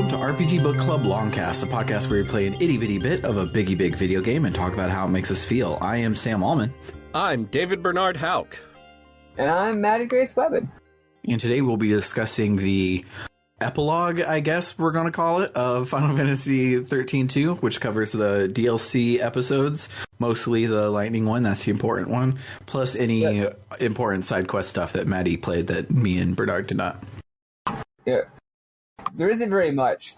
welcome to RPG Book Club LongCast, a podcast where we play an itty-bitty bit of a biggie big video game and talk about how it makes us feel. I am Sam Allman. I'm David Bernard Houck. And I'm Maddie Grace Webben. And today we'll be discussing the epilogue, I guess we're going to call it, of Final Fantasy XIII-2, which covers the DLC episodes, mostly the Lightning one, that's the important one, plus any important side quest stuff that Maddie played that me and Bernard did not. Yeah. There isn't very much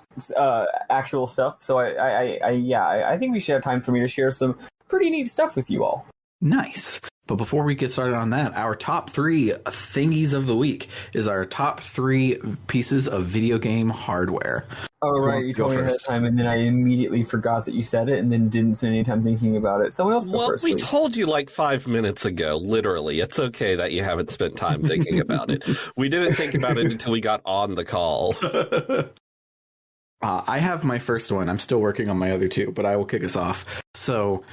actual stuff, so I think we should have time for me to share some pretty neat stuff with you all. Nice. But before we get started on that, our top 3 thingies of the week is our top 3 pieces of video game hardware. Oh, right. You told me ahead of time, and then I immediately forgot that you said it, and then didn't spend any time thinking about it. Someone else go first, we please. told you like 5 minutes ago, literally. It's okay that you haven't spent time thinking about it. We didn't think about it until we got on the call. I have my first one. I'm still working on my other 2, but I will kick us off. So,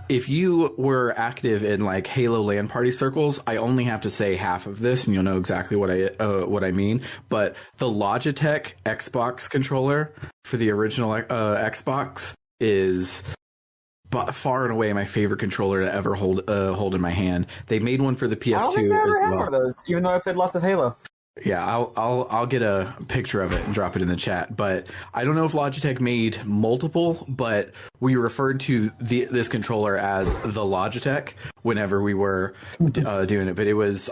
if you were active in like Halo LAN party circles, I only have to say half of this, and you'll know exactly what I mean. But the Logitech Xbox controller for the original Xbox is far and away my favorite controller to ever hold in my hand. They made one for the PS2 I don't think I ever as had well. one of those, even though I played lots of Halo. Yeah, I'll get a picture of it and drop it in the chat. But I don't know if Logitech made multiple, but we referred to this controller as the Logitech whenever we were doing it. But it was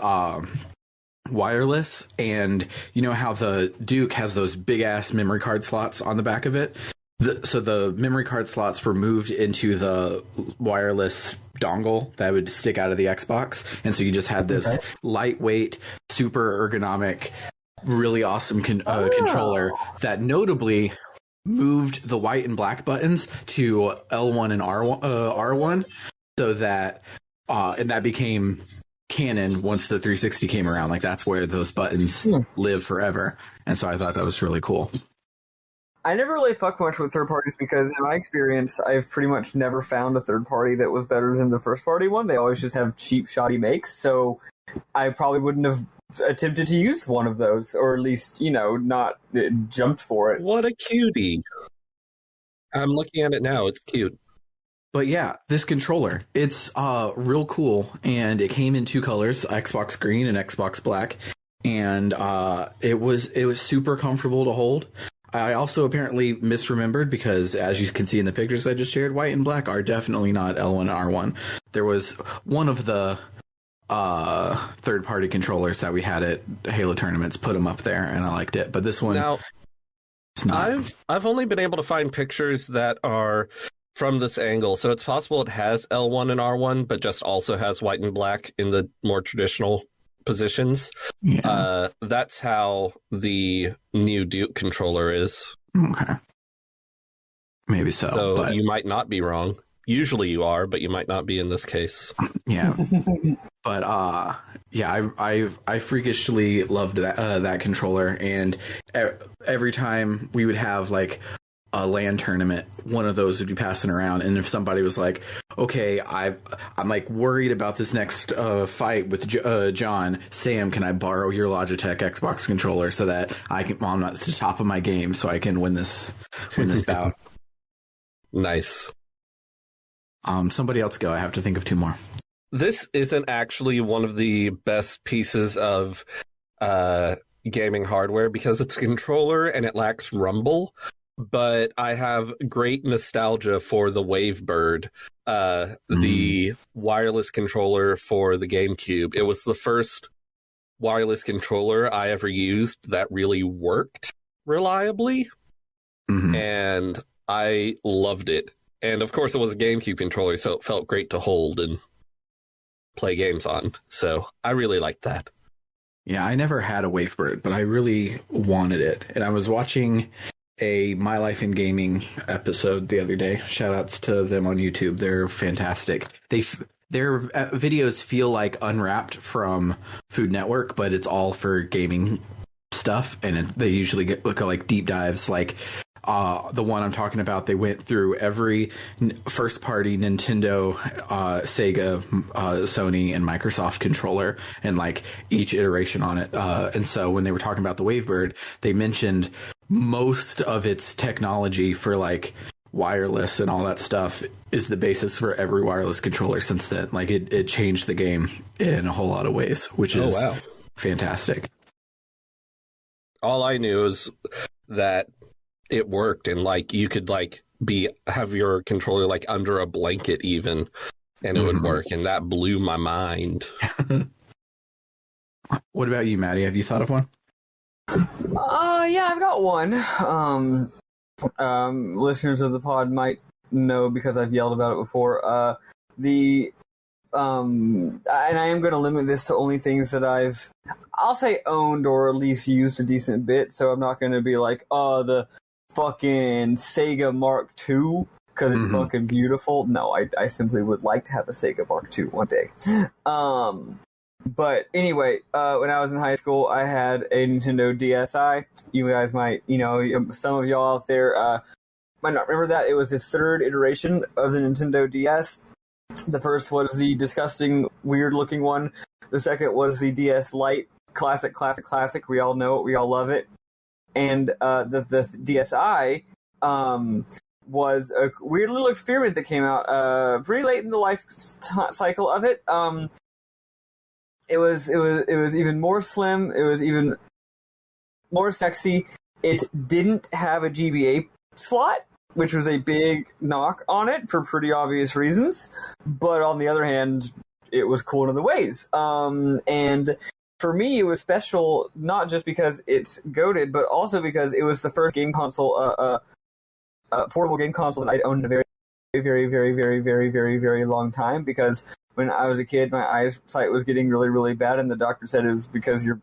wireless, and you know how the Duke has those big ass memory card slots on the back of it. So the memory card slots were moved into the wireless dongle that would stick out of the Xbox. And so you just had this lightweight, super ergonomic, really awesome controller that notably moved the white and black buttons to L1 and R1 so that and that became canon once the 360 came around. Like that's where those buttons live forever. And so I thought that was really cool. I never really fuck much with third parties because, in my experience, I've pretty much never found a third party that was better than the first party one. They always just have cheap, shoddy makes, so I probably wouldn't have attempted to use one of those, or at least, not jumped for it. What a cutie. I'm looking at it now. It's cute. But yeah, this controller, it's real cool, and it came in 2 colors, Xbox green and Xbox black, and it was super comfortable to hold. I also apparently misremembered because, as you can see in the pictures I just shared, white and black are definitely not L1 and R1. There was one of the third-party controllers that we had at Halo tournaments put them up there, and I liked it. But this one, now, it's not. I've only been able to find pictures that are from this angle, so it's possible it has L1 and R1, but just also has white and black in the more traditional positions. Yeah. That's how the new Duke controller is. Okay. Maybe so. So but you might not be wrong. Usually you are, but you might not be in this case. Yeah. But I freakishly loved that controller, and every time we would have like a LAN tournament, one of those would be passing around, and if somebody was like, okay, I'm like worried about this next fight with John, Sam, can I borrow your Logitech Xbox controller so that I'm not at the top of my game so I can win this bout. Nice. Somebody else go. I have to think of 2 more. This isn't actually one of the best pieces of gaming hardware because it's a controller and it lacks rumble. But I have great nostalgia for the Wavebird, the wireless controller for the GameCube. It was the first wireless controller I ever used that really worked reliably, and I loved it. And of course, it was a GameCube controller, so it felt great to hold and play games on. So I really liked that. Yeah, I never had a Wavebird, but I really wanted it. And I was watching a My Life in Gaming episode the other day. Shout outs to them on YouTube. They're fantastic. Their videos feel like unwrapped from Food Network, but it's all for gaming stuff. And they usually look at like deep dives. Like the one I'm talking about, they went through every first party Nintendo, Sega, Sony, and Microsoft controller and like each iteration on it. And so when they were talking about the Wavebird, they mentioned most of its technology for like wireless and all that stuff is the basis for every wireless controller since then. Like it changed the game in a whole lot of ways, which is fantastic. All I knew is that it worked, and like you could like have your controller like under a blanket even, and it would work, and that blew my mind. What about you, Maddie? Have you thought of one? Yeah, I've got one. Listeners of the pod might know because I've yelled about it before. And I am going to limit this to only things that I'll say owned or at least used a decent bit. So I'm not going to be like, oh, the fucking Sega Mark II because it's fucking beautiful. No, I simply would like to have a Sega Mark II one day. But anyway, when I was in high school, I had a Nintendo DSi. You guys might, some of y'all out there might not remember that. It was the third iteration of the Nintendo DS. The first was the disgusting, weird-looking one. The second was the DS Lite. Classic. We all know it. We all love it. And the DSi was a weird little experiment that came out pretty late in the life cycle of it. It was even more slim. It was even more sexy. It didn't have a GBA slot, which was a big knock on it for pretty obvious reasons. But on the other hand, it was cool in other ways. And for me, it was special not just because it's goated, but also because it was the first game console, portable game console that I'd owned in a very, very, very, very, very, very, very long time. Because when I was a kid, my eyesight was getting really, really bad, and the doctor said it was because you're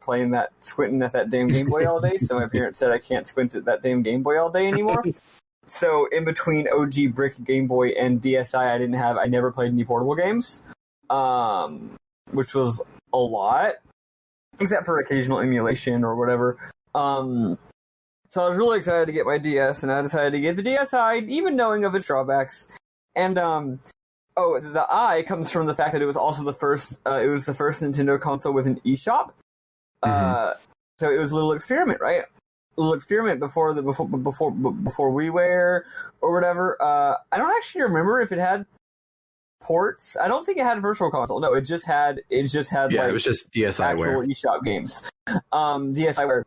squinting at that damn Game Boy all day. So my parents said I can't squint at that damn Game Boy all day anymore. So in between OG brick Game Boy and DSi, I never played any portable games, which was a lot, except for occasional emulation or whatever. So I was really excited to get my DS, and I decided to get the DSi, even knowing of its drawbacks. And the I comes from the fact that it was also the first. It was the first Nintendo console with an eShop. So it was a little experiment, right? A little experiment before WiiWare or whatever. I don't actually remember if it had ports. I don't think it had a virtual console. No, it just had. It was just DSiWare eShop games. DSiWare.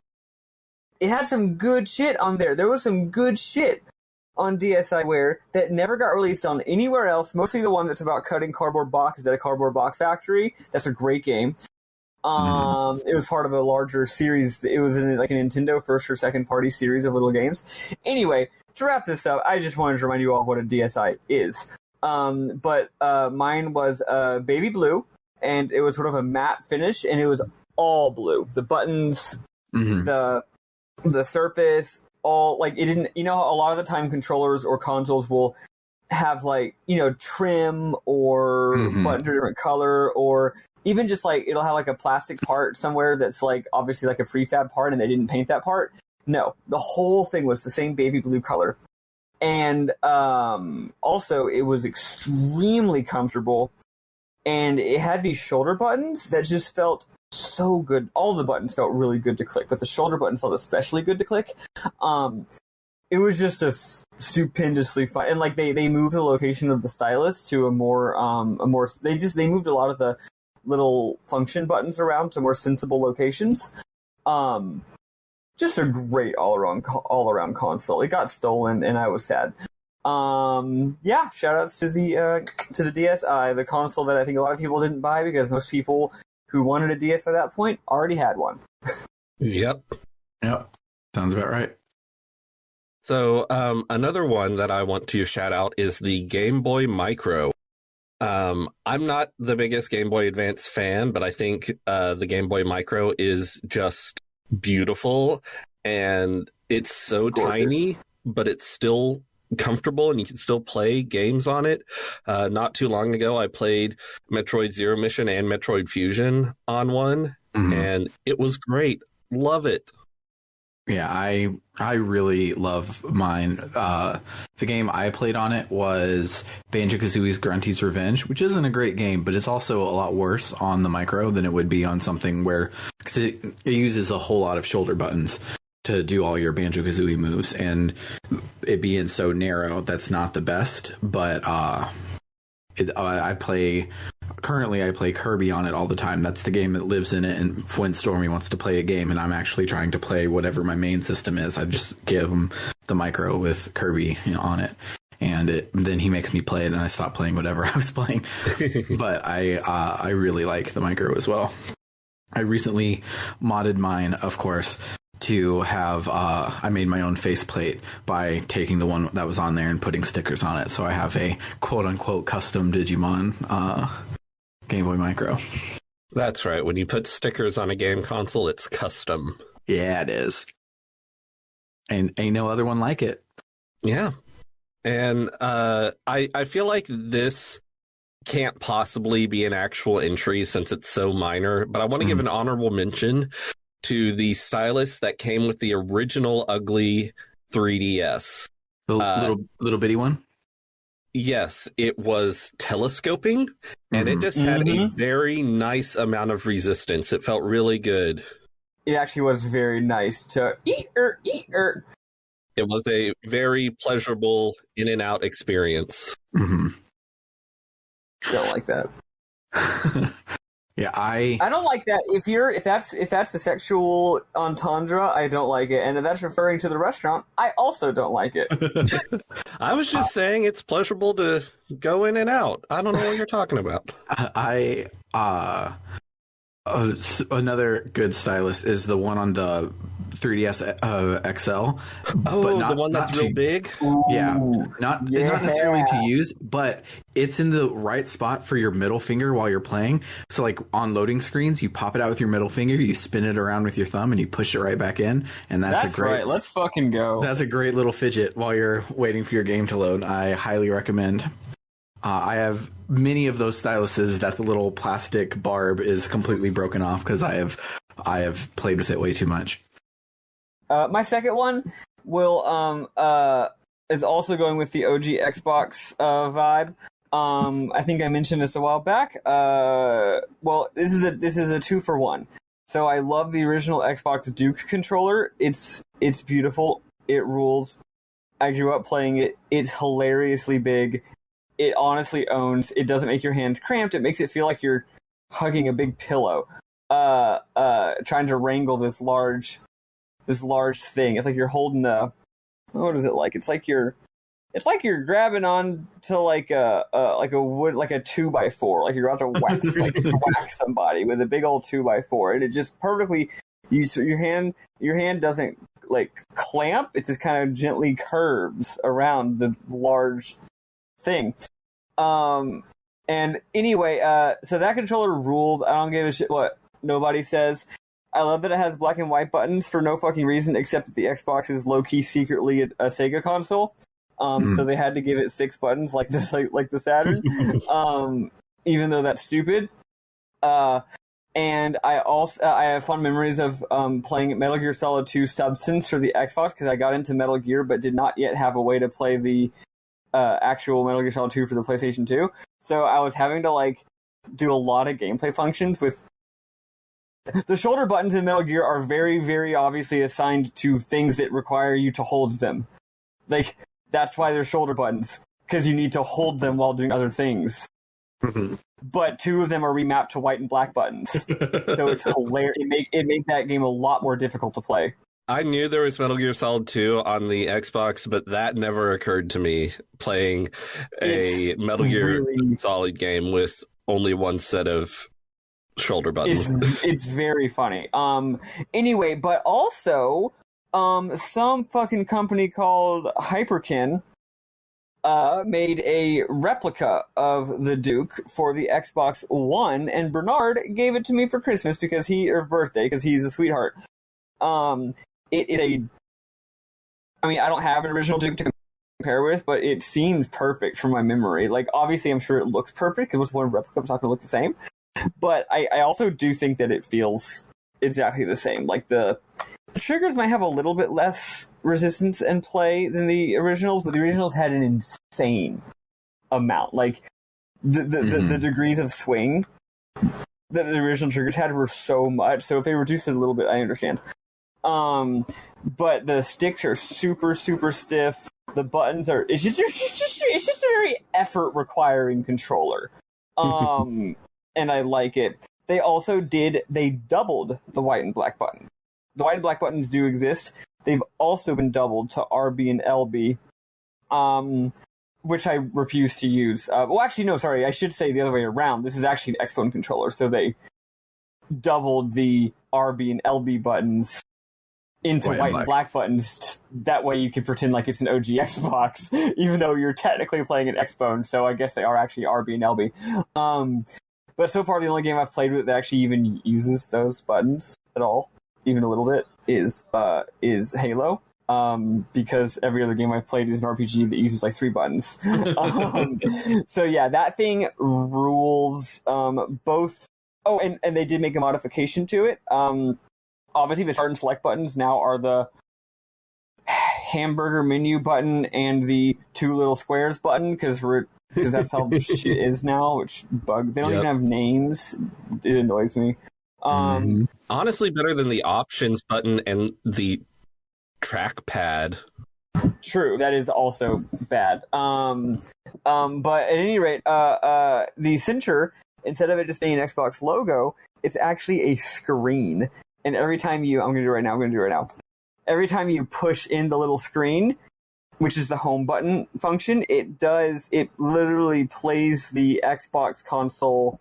It had some good shit on there. There was some good shit on DSiWare that never got released on anywhere else. Mostly the one that's about cutting cardboard boxes at a cardboard box factory. That's a great game. It was part of a larger series. It was in like a Nintendo first or second party series of little games. Anyway, to wrap this up, I just wanted to remind you all of what a DSi is. But mine was baby blue, and it was sort of a matte finish, and it was all blue. The buttons, the surface, all like it didn't. A lot of the time controllers or consoles will have like trim or buttons are different color, or even just like it'll have like a plastic part somewhere that's like obviously like a prefab part and they didn't paint that part. No, the whole thing was the same baby blue color. And also it was extremely comfortable, and it had these shoulder buttons that just felt so good. All the buttons felt really good to click, but the shoulder button felt especially good to click. It was just a stupendously fun, and like they moved the location of the stylus to a more they moved a lot of the little function buttons around to more sensible locations. Just a great all around console. It got stolen, and I was sad. Yeah, shout outs to the DSi, the console that I think a lot of people didn't buy because most people who wanted a DS by that point already had one. Yep. Sounds about right. So another one that I want to shout out is the Game Boy Micro. I'm not the biggest Game Boy Advance fan, but I think the Game Boy Micro is just beautiful, and it's so tiny, but it's still comfortable, and you can still play games on it. Not too long ago, I played Metroid Zero Mission and Metroid Fusion on one, and it was great. Love it. Yeah, I really love mine. The game I played on it was Banjo-Kazooie's Grunty's Revenge, which isn't a great game, but it's also a lot worse on the Micro than it would be on something because it uses a whole lot of shoulder buttons. to do all your Banjo-Kazooie moves, and it being so narrow, that's not the best. But I play Kirby on it all the time. That's the game that lives in it. And when Stormy wants to play a game, and I'm actually trying to play whatever my main system is, I just give him the micro with Kirby on it. And then he makes me play it, and I stop playing whatever I was playing. But I really like the micro as well. I recently modded mine, of course, to have I made my own faceplate by taking the one that was on there and putting stickers on it. So I have a quote unquote custom Digimon Game Boy Micro. That's right. When you put stickers on a game console, it's custom. Yeah, it is. And ain't no other one like it. Yeah. And I feel like this can't possibly be an actual entry since it's so minor, but I want to give an honorable mention to the stylus that came with the original ugly 3DS. The little bitty one? Yes, it was telescoping, and it just had a very nice amount of resistance. It felt really good. It actually was very nice to eat. It was a very pleasurable in and out experience. Mm-hmm. Don't like that. Yeah, I don't like that. If that's the sexual entendre, I don't like it. And if that's referring to the restaurant, I also don't like it. I was just saying it's pleasurable to go in and out. I don't know what you're talking about. Another good stylus is the one on the 3DS XL. Oh, but the one that's real big? Yeah, not necessarily to use, but it's in the right spot for your middle finger while you're playing. So like on loading screens, you pop it out with your middle finger, you spin it around with your thumb, and you push it right back in. And that's a great. Right. Let's fucking go. That's a great little fidget while you're waiting for your game to load. I highly recommend. I have many of those styluses that the little plastic barb is completely broken off because I have played with it way too much. My second one is also going with the OG Xbox vibe. I think I mentioned this a while back. Well, this is a 2-for-1. So I love the original Xbox Duke controller. It's beautiful. It rules. I grew up playing it. It's hilariously big. It honestly owns. It doesn't make your hands cramped. It makes it feel like you're hugging a big pillow. Trying to wrangle this large thing. It's like you're holding what is it like? It's like you're grabbing on to like a wood, like a 2x4, like you're about to wax somebody with a big old 2x4, and it just perfectly. Your hand doesn't like clamp. It just kind of gently curves around the large thing. And anyway, so that controller rules. I don't give a shit what nobody says. I love that it has black and white buttons for no fucking reason, except that the Xbox is low-key secretly a Sega console. So they had to give it 6 buttons like the Saturn. Even though that's stupid. And I have fond memories of playing Metal Gear Solid 2 Substance for the Xbox because I got into Metal Gear but did not yet have a way to play the actual Metal Gear Solid 2 for the PlayStation 2. So I was having to like do a lot of gameplay functions with the shoulder buttons in Metal Gear are very, very obviously assigned to things that require you to hold them. Like, that's why they're shoulder buttons, because you need to hold them while doing other things. Mm-hmm. But 2 of them are remapped to white and black buttons. So it's hilarious. It made that game a lot more difficult to play. I knew there was Metal Gear Solid 2 on the Xbox, but that never occurred to me playing a Metal Gear Solid game with only one set of shoulder buttons. It's very funny. Anyway, but also some fucking company called Hyperkin made a replica of the Duke for the Xbox One, and Bernard gave it to me for Christmas because birthday because he's a sweetheart. It is I don't have an original Duke to compare with, but it seems perfect from my memory. Like, obviously, I'm sure it looks perfect because with one replica, it's not going to look the same. But I also do think that it feels exactly the same. Like, the triggers might have a little bit less resistance and play than the originals, but the originals had an insane amount. Like, the degrees of swing that the original triggers had were so much. So if they reduced it a little bit, I understand. But the sticks are super, super stiff. The buttons are, it's just a very effort requiring controller. And I like it. They doubled the white and black button. The white and black buttons do exist. They've also been doubled to RB and LB, which I refuse to use. Well, actually, no, sorry. I should say the other way around. This is actually an Xbone controller, so they doubled the RB and LB buttons into white and black buttons. That way you can pretend like it's an OG Xbox, even though you're technically playing an Xbone, so I guess they are actually RB and LB. But so far, the only game I've played with that actually even uses those buttons at all, even a little bit, is Halo. Because every other game I've played is an RPG that uses like 3 buttons. So yeah, that thing rules. Both. Oh, and they did make a modification to it. Obviously, the start and select buttons now are the hamburger menu button and the 2 little squares button, because that's how shit is now, which bugs. They don't even have names. It annoys me. Honestly, better than the options button and the trackpad. True, that is also bad. But at any rate, the center, instead of it just being an Xbox logo, it's actually a screen. And every time I'm going to do it right now. Every time you push in the little screen, which is the home button function, it literally plays the Xbox console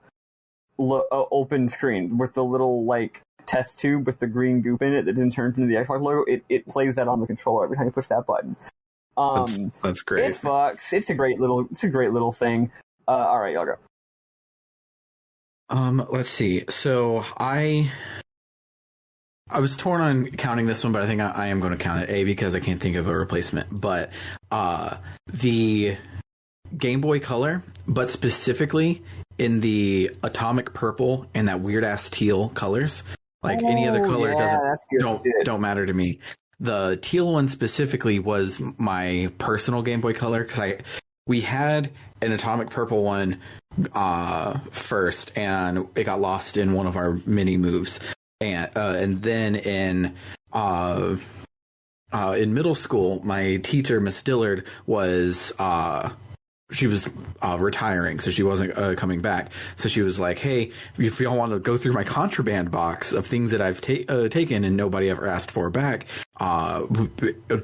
open screen with the little, like, test tube with the green goop in it that then turns into the Xbox logo. It plays that on the controller every time you push that button. That's great. It fucks. It's a great little thing. All right, y'all go. Let's see. So I was torn on counting this one, but I think I am going to count it. Because I can't think of a replacement. But the Game Boy Color, but specifically in the atomic purple and that weird ass teal colors. Like any other color don't matter to me. The teal one specifically was my personal Game Boy Color, because we had an atomic purple one first, and it got lost in one of our mini moves. And then in middle school, my teacher, Miss Dillard, was she was retiring, so she wasn't coming back. So she was like, "Hey, if y'all want to go through my contraband box of things that I've taken and nobody ever asked for back,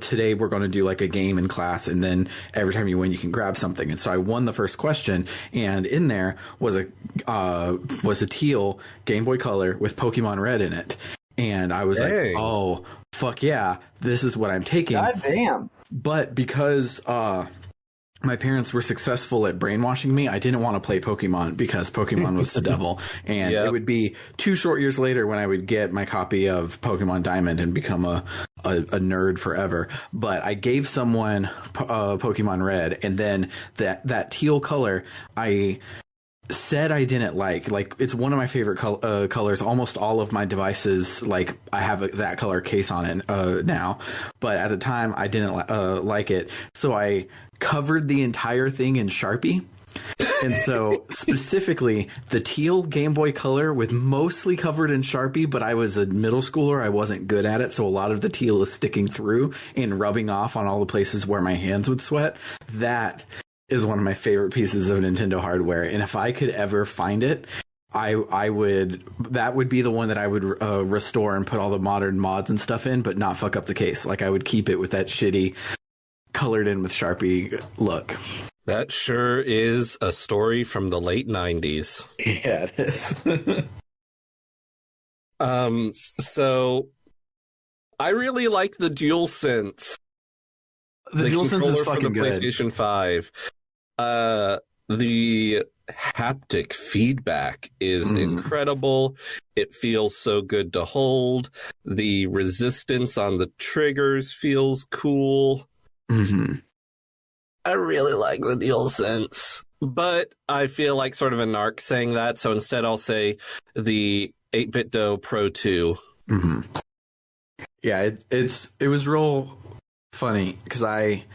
today we're going to do like a game in class, and then every time you win, you can grab something." And so I won the first question, and in there was a teal Game Boy Color with Pokemon Red in it, and I was like, "Oh, fuck yeah, this is what I'm taking." God damn! But because my parents were successful at brainwashing me, I didn't want to play Pokemon because Pokemon was the devil. And it would be 2 short years later when I would get my copy of Pokemon Diamond and become a nerd forever. But I gave someone Pokemon Red, and then that teal color, I said I didn't like it's one of my favorite colors. Almost all of my devices, like, I have that color case on it now, but at the time I didn't like it, so I covered the entire thing in Sharpie. And so specifically the teal Game Boy Color was mostly covered in Sharpie, but I was a middle schooler. I wasn't good at it, so a lot of the teal is sticking through and rubbing off on all the places where my hands would sweat. That is one of my favorite pieces of Nintendo hardware, and if I could ever find it, I would. That would be the one that I would restore and put all the modern mods and stuff in, but not fuck up the case. Like, I would keep it with that shitty colored in with Sharpie look. That sure is a story from the late 90s. Yeah, it is. So I really like the DualSense. The DualSense is fucking good. PlayStation 5. The haptic feedback is incredible. It feels so good to hold. The resistance on the triggers feels cool. I really like the DualSense. But I feel like sort of a narc saying that, so instead I'll say the 8BitDo Pro 2. Yeah, it was real funny because I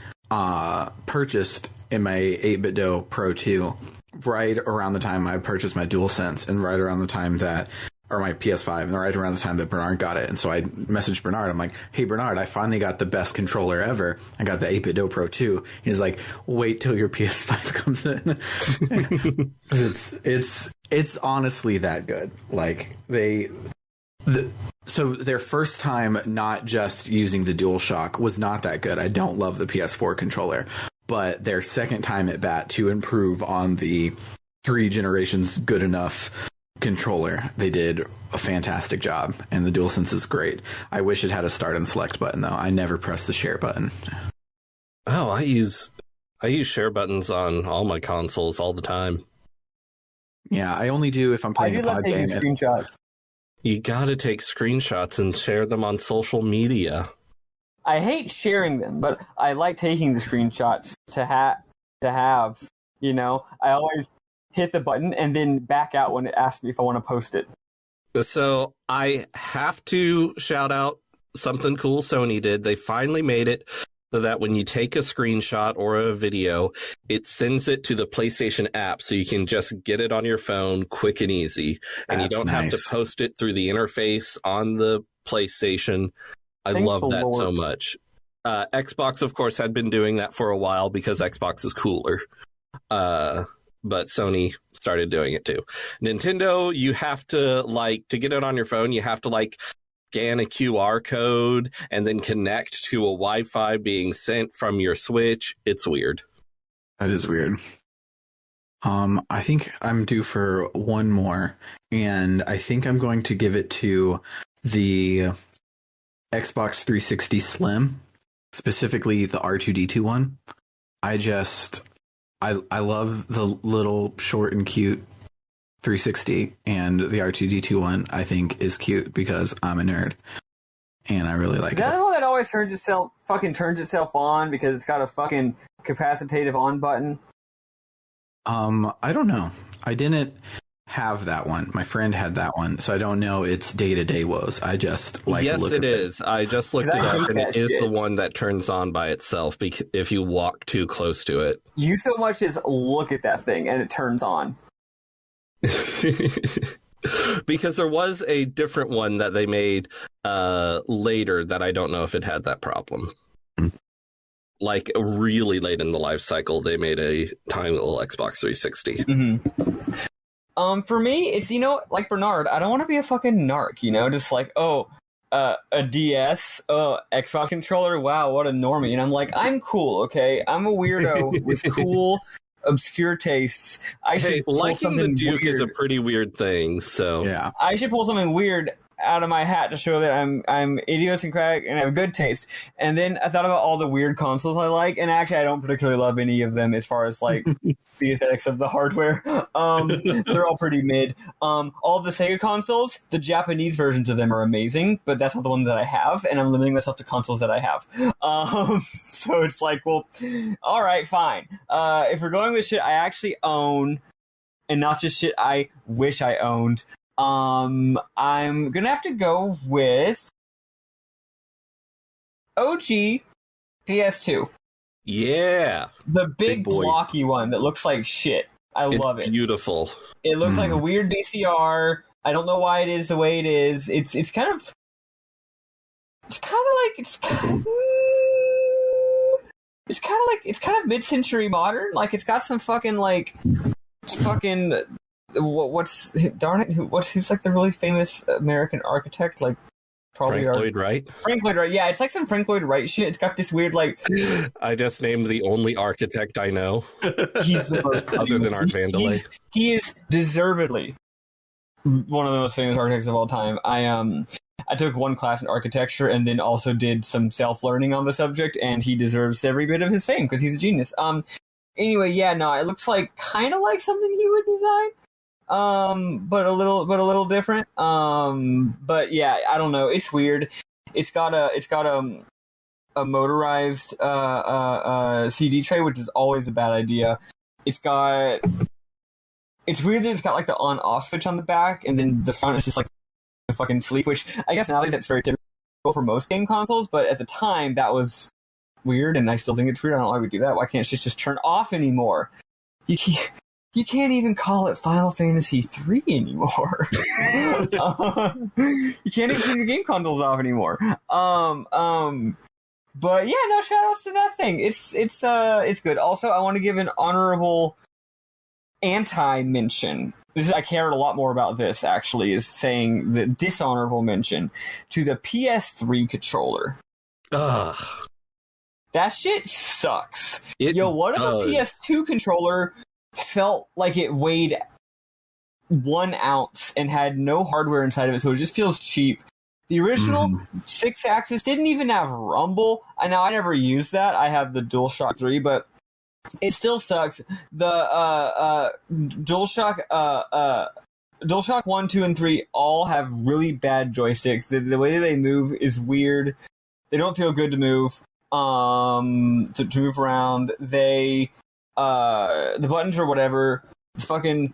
purchased in my 8BitDo Pro 2 right around the time I purchased my DualSense, and right around the time that, or my PS5, and right around the time that Bernard got it. And so I messaged Bernard. I'm like, hey, Bernard, I finally got the best controller ever. I got the 8-Bit Do Pro 2. He's like, wait till your PS5 comes in. 'Cause it's honestly that good. Like, so their first time not just using the DualShock was not that good. I don't love the PS4 controller. But their second time at bat to improve on the 3 generations good enough controller, they did a fantastic job, and the DualSense is great. I wish it had a start and select button, though. I never press the share button. Oh, I use share buttons on all my consoles all the time. Yeah, I only do if I'm playing a pod game. Screenshots. You gotta take screenshots and share them on social media. I hate sharing them, but I like taking the screenshots to have. You know, I always hit the button and then back out when it asks me if I want to post it. So I have to shout out something cool Sony did. They finally made it so that when you take a screenshot or a video, it sends it to the PlayStation app so you can just get it on your phone quick and easy. And you don't have to post it through the interface on the PlayStation. I love that so much. Xbox, of course, had been doing that for a while because Xbox is cooler. But Sony started doing it too. Nintendo, you have to, to get it on your phone, you have to, scan a QR code and then connect to a Wi-Fi being sent from your Switch. It's weird. That is weird. I think I'm due for one more, and I think I'm going to give it to the Xbox 360 Slim, specifically the R2-D2 one. I love the little short and cute 360, and the R2-D2 one I think is cute because I'm a nerd and I really like it. Is that the one that always turns itself on because it's got a fucking capacitative on button? I don't know. I didn't have that one. My friend had that one, so I don't know its day-to-day woes. I just like yes, to look it at is. I just looked it up, and it is the one that turns on by itself if you walk too close to it. You so much as look at that thing, and it turns on. Because there was a different one that they made later that I don't know if it had that problem. Really late in the life cycle, they made a tiny little Xbox 360. Mm-hmm. For me, it's, like Bernard, I don't want to be a fucking narc, just a DS, Xbox controller, wow, what a normie. And I'm like, I'm cool, okay? I'm a weirdo with cool, obscure tastes. Liking the Duke weird. Is a pretty weird thing, so... Yeah. I should pull something weird out of my hat to show that I'm idiosyncratic and have good taste. And then I thought about all the weird consoles I like, and actually I don't particularly love any of them as far as the aesthetics of the hardware. They're all pretty mid. All the Sega consoles, the Japanese versions of them are amazing, but that's not the one that I have, and I'm limiting myself to consoles that I have. So it's well, all right, fine. If we're going with shit I actually own, and not just shit I wish I owned, I'm gonna have to go with OG PS2. Yeah. The big blocky one that looks like shit. I love it. Beautiful. It looks like a weird VCR. I don't know why it is the way it is. It's kind of mid-century modern. It's got some fucking who's the really famous American architect? Probably Frank Lloyd Wright. Frank Lloyd Wright. Yeah, it's some Frank Lloyd Wright shit. It's got this weird I just named the only architect I know. He's the most other than Art Vandelay. He is deservedly one of the most famous architects of all time. I took one class in architecture and then also did some self-learning on the subject, and he deserves every bit of his fame because he's a genius. Anyway, yeah, no, it looks kind of like something he would design. But a little different. But yeah, I don't know. It's weird. It's got a motorized CD tray, which is always a bad idea. It's weird that it's got the on-off switch on the back, and then the front is just the fucking sleep. Which I guess nowadays that's very typical for most game consoles, but at the time that was weird, and I still think it's weird. I don't know why we do that. Why can't shit just turn off anymore? You can't even call it Final Fantasy III anymore. You can't even turn your game consoles off anymore. But yeah, no, shout outs to that thing. It's good. Also, I want to give an honorable anti-mention. I cared a lot more about this, actually, is saying the dishonorable mention to the PS3 controller. Ugh. That shit sucks. It What if a does. PS2 controller felt like it weighed 1 ounce and had no hardware inside of it, so it just feels cheap? The original 6-axis didn't even have rumble. Now, I never used that. I have the DualShock 3, but it still sucks. The DualShock 1, 2, and 3 all have really bad joysticks. The way they move is weird. They don't feel good to move. To move around. The buttons or whatever. Fucking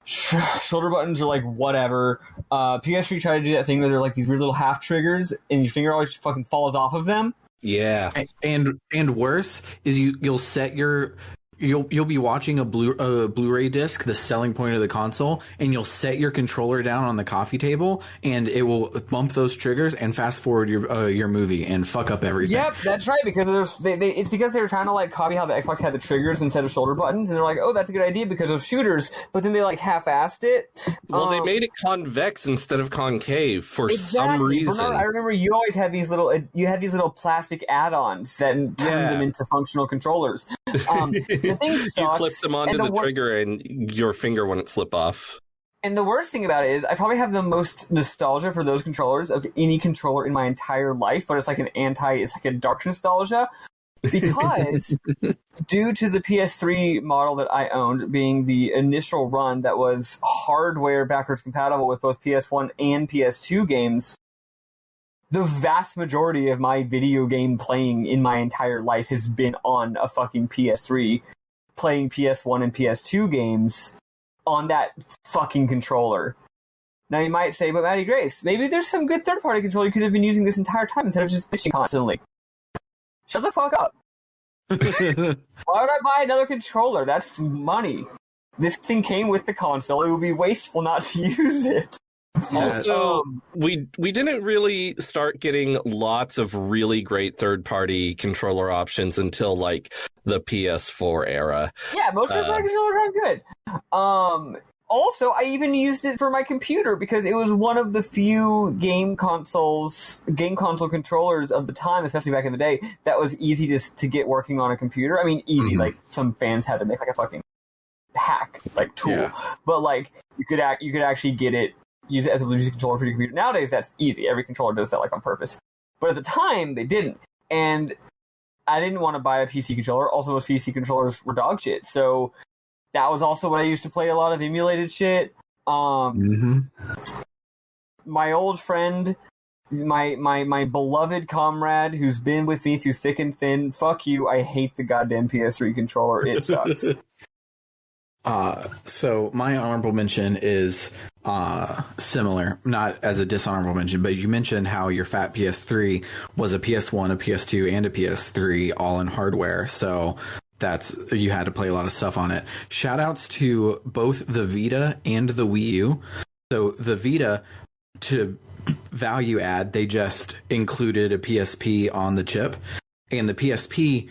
shoulder buttons are like whatever. PS3 tried to do that thing where they're like these weird little half triggers, and your finger always fucking falls off of them. Yeah. And worse is you'll set your you'll be watching a Blu-ray disc, the selling point of the console, and you'll set your controller down on the coffee table, and it will bump those triggers and fast forward your movie and fuck up everything. Yep, that's right, because it's because they were trying to like copy how the Xbox had the triggers instead of shoulder buttons, and they're like, oh, that's a good idea because of shooters, but then they like half-assed it. Well, they made it convex instead of concave for some reason. Bernard, I remember you always had these little plastic add-ons that turned them into functional controllers. The thing sucks, you clip them onto the trigger and your finger wouldn't slip off. And the worst thing about it is I probably have the most nostalgia for those controllers of any controller in my entire life, but it's like a dark nostalgia. Because due to the PS3 model that I owned being the initial run that was hardware backwards compatible with both PS1 and PS2 games, the vast majority of my video game playing in my entire life has been on a fucking PS3, playing PS1 and PS2 games on that fucking controller. Now you might say, but Maddie Grace, maybe there's some good third-party controller you could have been using this entire time instead of just bitching constantly. Shut the fuck up. Why would I buy another controller? That's money. This thing came with the console. It would be wasteful not to use it. Also, we didn't really start getting lots of really great third-party controller options until like the PS4 era. Yeah, most third-party controllers aren't good. Also, I even used it for my computer because it was one of the few game console controllers of the time, especially back in the day, that was easy to get working on a computer. I mean, easy. Like some fans had to make like a fucking hack like tool, but like you could actually get it. Use it as a Bluetooth controller for your computer. Nowadays, that's easy. Every controller does that like on purpose. But at the time, they didn't. And I didn't want to buy a PC controller. Also, most PC controllers were dog shit. So that was also what I used to play a lot of emulated shit. My old friend, my beloved comrade who's been with me through thick and thin, fuck you, I hate the goddamn PS3 controller. It sucks. So my honorable mention is similar, not as a dishonorable mention, but you mentioned how your fat PS3 was a PS1, a PS2, and a PS3 all in hardware. So you had to play a lot of stuff on it. Shout outs to both the Vita and the Wii U. So the Vita, to value add, they just included a PSP on the chip, and the PSP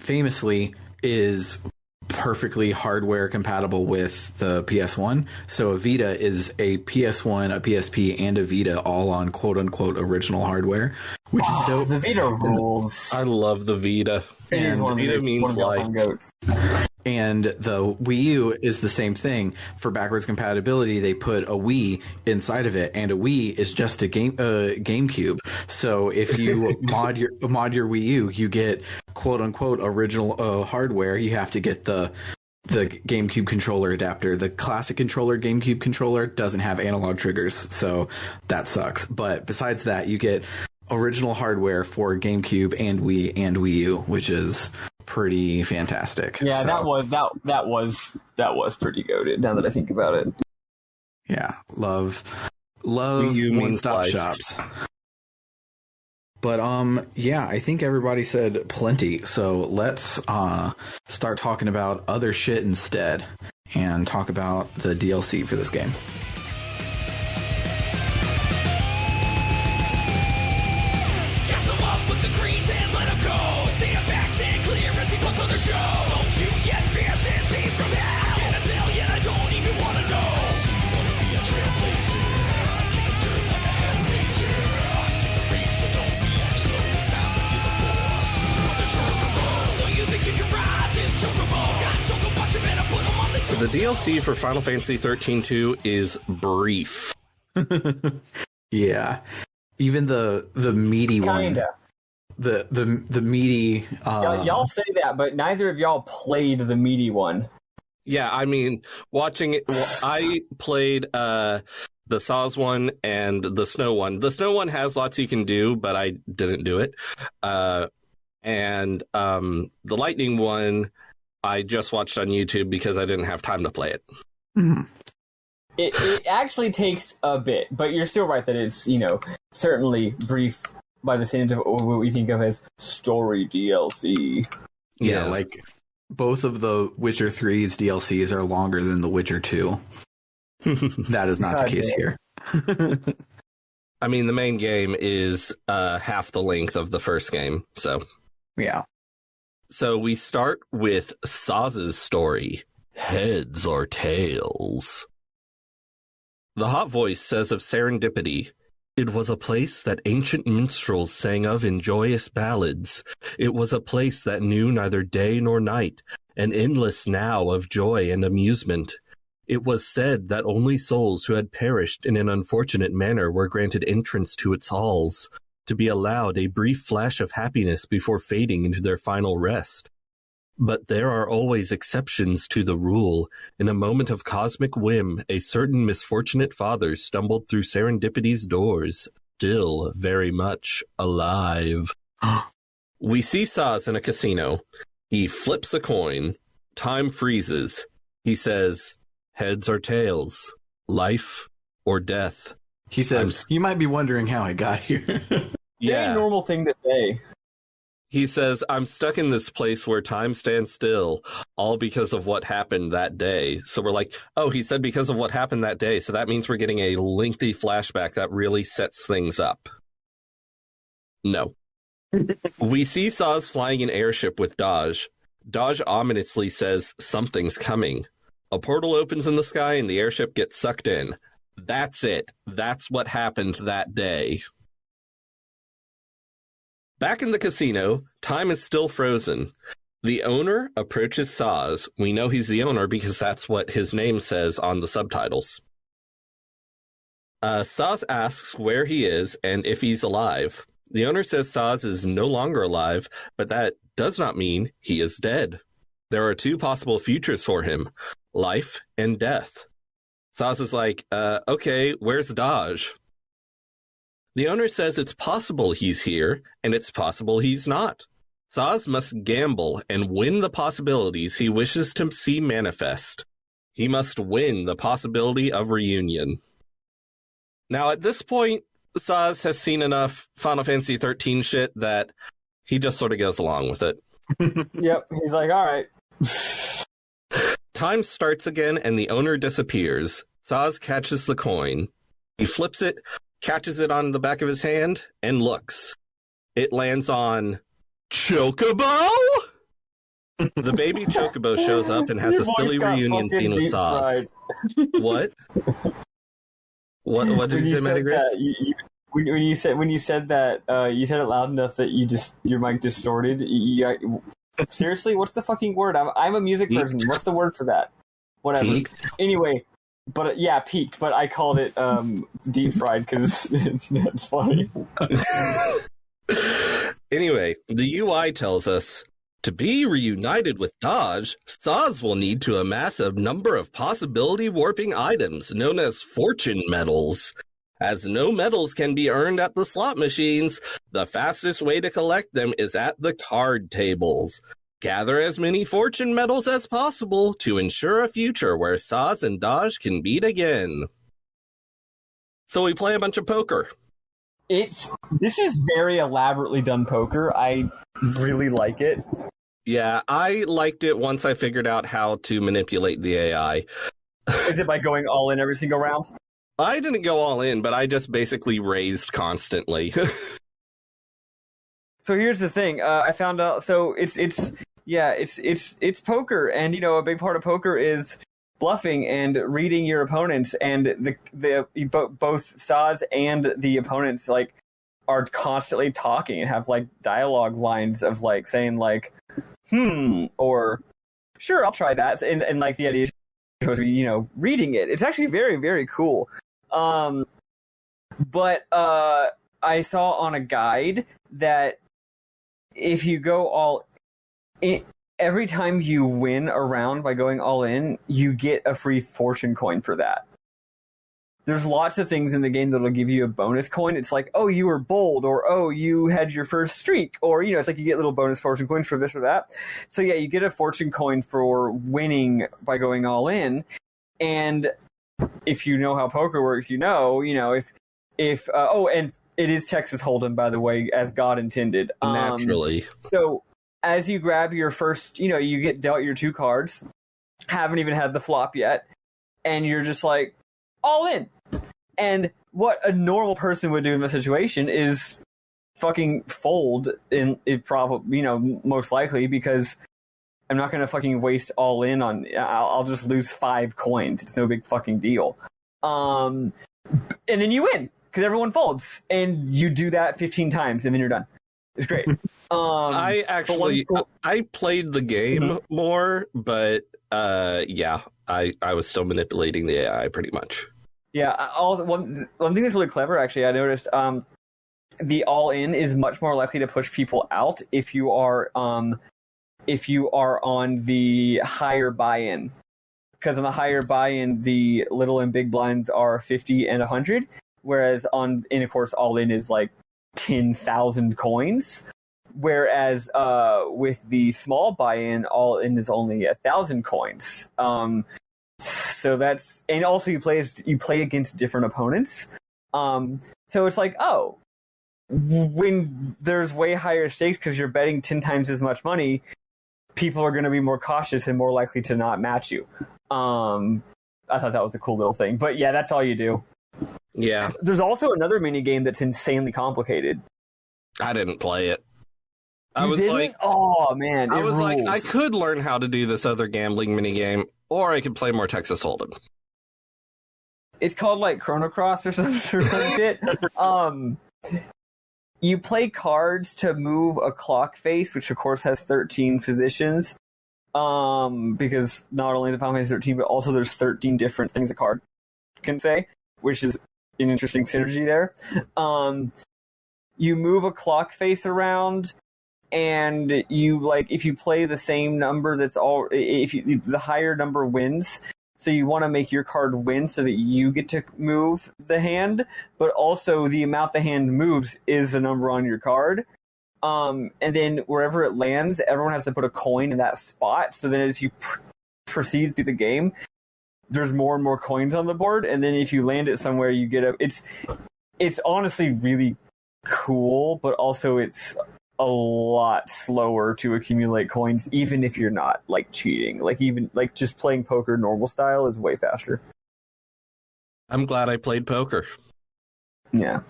famously is perfectly hardware compatible with the PS1. So a Vita is a PS1, a PSP, and a Vita all on quote-unquote original hardware, which is dope. The Vita rules. I love the Vita. And Vita means life. And the Wii U is the same thing. For backwards compatibility, they put a Wii inside of it, and a Wii is just a GameCube. So if you mod your Wii U, you get quote unquote original hardware. You have to get the GameCube controller adapter. The classic controller, GameCube controller, doesn't have analog triggers, so that sucks. But besides that, you get original hardware for GameCube and Wii and Wii U, which is pretty fantastic. Yeah, so, that was pretty goated. Now that I think about it. Yeah, love one-stop shops. But yeah, I think everybody said plenty. So let's start talking about other shit instead. and talk about the DLC for this game. The DLC for Final Fantasy XIII-2 is brief. Yeah. Even the meaty Kinda. one. The meaty Y'all say that, but neither of y'all played the meaty one. Yeah, I mean, watching it, I played the Saws one and the Snow one. The Snow one has lots you can do, but I didn't do it. And the Lightning one, I just watched on YouTube because I didn't have time to play it. Mm-hmm. It actually takes a bit, but you're still right that it's, certainly brief by the standards of what we think of as story DLC. Yeah, like both of the Witcher 3's DLCs are longer than the Witcher 2. That is not the case here. I mean, the main game is half the length of the first game, so... Yeah. So we start with Saz's story, Heads or Tails. The hot voice says of serendipity, "It was a place that ancient minstrels sang of in joyous ballads. It was a place that knew neither day nor night, an endless now of joy and amusement. It was said that only souls who had perished in an unfortunate manner were granted entrance to its halls, to be allowed a brief flash of happiness before fading into their final rest. But there are always exceptions to the rule. In a moment of cosmic whim, a certain misfortunate father stumbled through serendipity's doors, still very much alive." We see Saz in a casino. He flips a coin. Time freezes. He says, "Heads or tails, life or death." He says, "You might be wondering how I got here." Yeah. Very normal thing to say. He says, "I'm stuck in this place where time stands still, all because of what happened that day." So we're like, oh, he said because of what happened that day. So that means we're getting a lengthy flashback that really sets things up. No. We see Saz flying an airship with Dodge. Dodge ominously says something's coming. A portal opens in the sky and the airship gets sucked in. That's it. That's what happened that day. Back in the casino, time is still frozen. The owner approaches Saz. We know he's the owner because that's what his name says on the subtitles. Saz asks where he is and if he's alive. The owner says Saz is no longer alive, but that does not mean he is dead. There are two possible futures for him, life and death. Saz is like, okay, where's Dodge? The owner says it's possible he's here, and it's possible he's not. Saz must gamble and win the possibilities he wishes to see manifest. He must win the possibility of reunion. Now, at this point, Saz has seen enough Final Fantasy XIII shit that he just sort of goes along with it. Yep, he's like, all right. Time starts again, and the owner disappears. Saz catches the coin. He flips it, catches it on the back of his hand, and looks. It lands on Chocobo? The baby Chocobo shows up and has Your a silly voice got reunion fucking scene with deep Saz. fried. What? What did you say, Matty Grace? When you said that, you said it loud enough that your mic distorted. Seriously, what's the fucking word? I'm a music person. What's the word for that? Whatever. Peaked? Anyway, but yeah, peaked. But I called it deep fried because that's funny. Anyway, the UI tells us, to be reunited with Dodge, Saz will need to amass a number of possibility warping items known as fortune medals. As no medals can be earned at the slot machines, the fastest way to collect them is at the card tables. Gather as many fortune medals as possible to ensure a future where Saz and Dodge can meet again. So we play a bunch of poker. This is very elaborately done poker. I really like it. Yeah, I liked it once I figured out how to manipulate the AI. Is it by going all in every single round? I didn't go all in, but I just basically raised constantly. So here's the thing. I found out. So it's poker, and a big part of poker is bluffing and reading your opponents, and both Saz and the opponents like are constantly talking and have like dialogue lines of like saying like or sure, I'll try that, and like the idea is supposed to be reading it. It's actually very, very cool. But I saw on a guide that if you go all in, every time you win a round by going all in, you get a free fortune coin for that. There's lots of things in the game that'll give you a bonus coin. It's like, oh, you were bold, or oh, you had your first streak, or it's like you get little bonus fortune coins for this or that. So yeah, you get a fortune coin for winning by going all in. And if you know how poker works, if and it is Texas Hold'em, by the way, as God intended. Naturally. So as you grab your first, you get dealt your 2 cards, haven't even had the flop yet, and you're just like, all in. And what a normal person would do in this situation is fucking fold in it, probably, most likely, because I'm not going to fucking waste all in on, I'll just lose 5 coins. It's no big fucking deal. And then you win because everyone folds, and you do that 15 times and then you're done. It's great. I played the game more, but yeah, I was still manipulating the AI pretty much. Yeah, one thing that's really clever, actually, I noticed the all-in is much more likely to push people out if you are on the higher buy-in. Because on the higher buy-in, the little and big blinds are 50 and 100, whereas of course, all-in is like 10,000 coins. Whereas with the small buy-in, all-in is only 1,000 coins. So that's, and also you play against different opponents. So it's like, oh, when there's way higher stakes because you're betting 10 times as much money, people are going to be more cautious and more likely to not match you. I thought that was a cool little thing. But yeah, that's all you do. Yeah. There's also another mini game that's insanely complicated. I didn't play it. Oh man, I was rules. like, I could learn how to do this other gambling mini game, or I could play more Texas Hold'em. It's called like Chrono Cross or some shit. You play cards to move a clock face, which of course has 13 positions. Because not only the Final Fantasy 13, but also there's 13 different things a card can say, which is an interesting synergy there. You move a clock face around, and if you play the same number, the higher number wins. So you want to make your card win so that you get to move the hand, but also the amount the hand moves is the number on your card. And then wherever it lands, everyone has to put a coin in that spot. So then as you proceed through the game, there's more and more coins on the board. And then if you land it somewhere, you get it's honestly really cool, but also it's a lot slower to accumulate coins, even if you're not like cheating. Like even like just playing poker normal style is way faster. I'm glad I played poker. Yeah.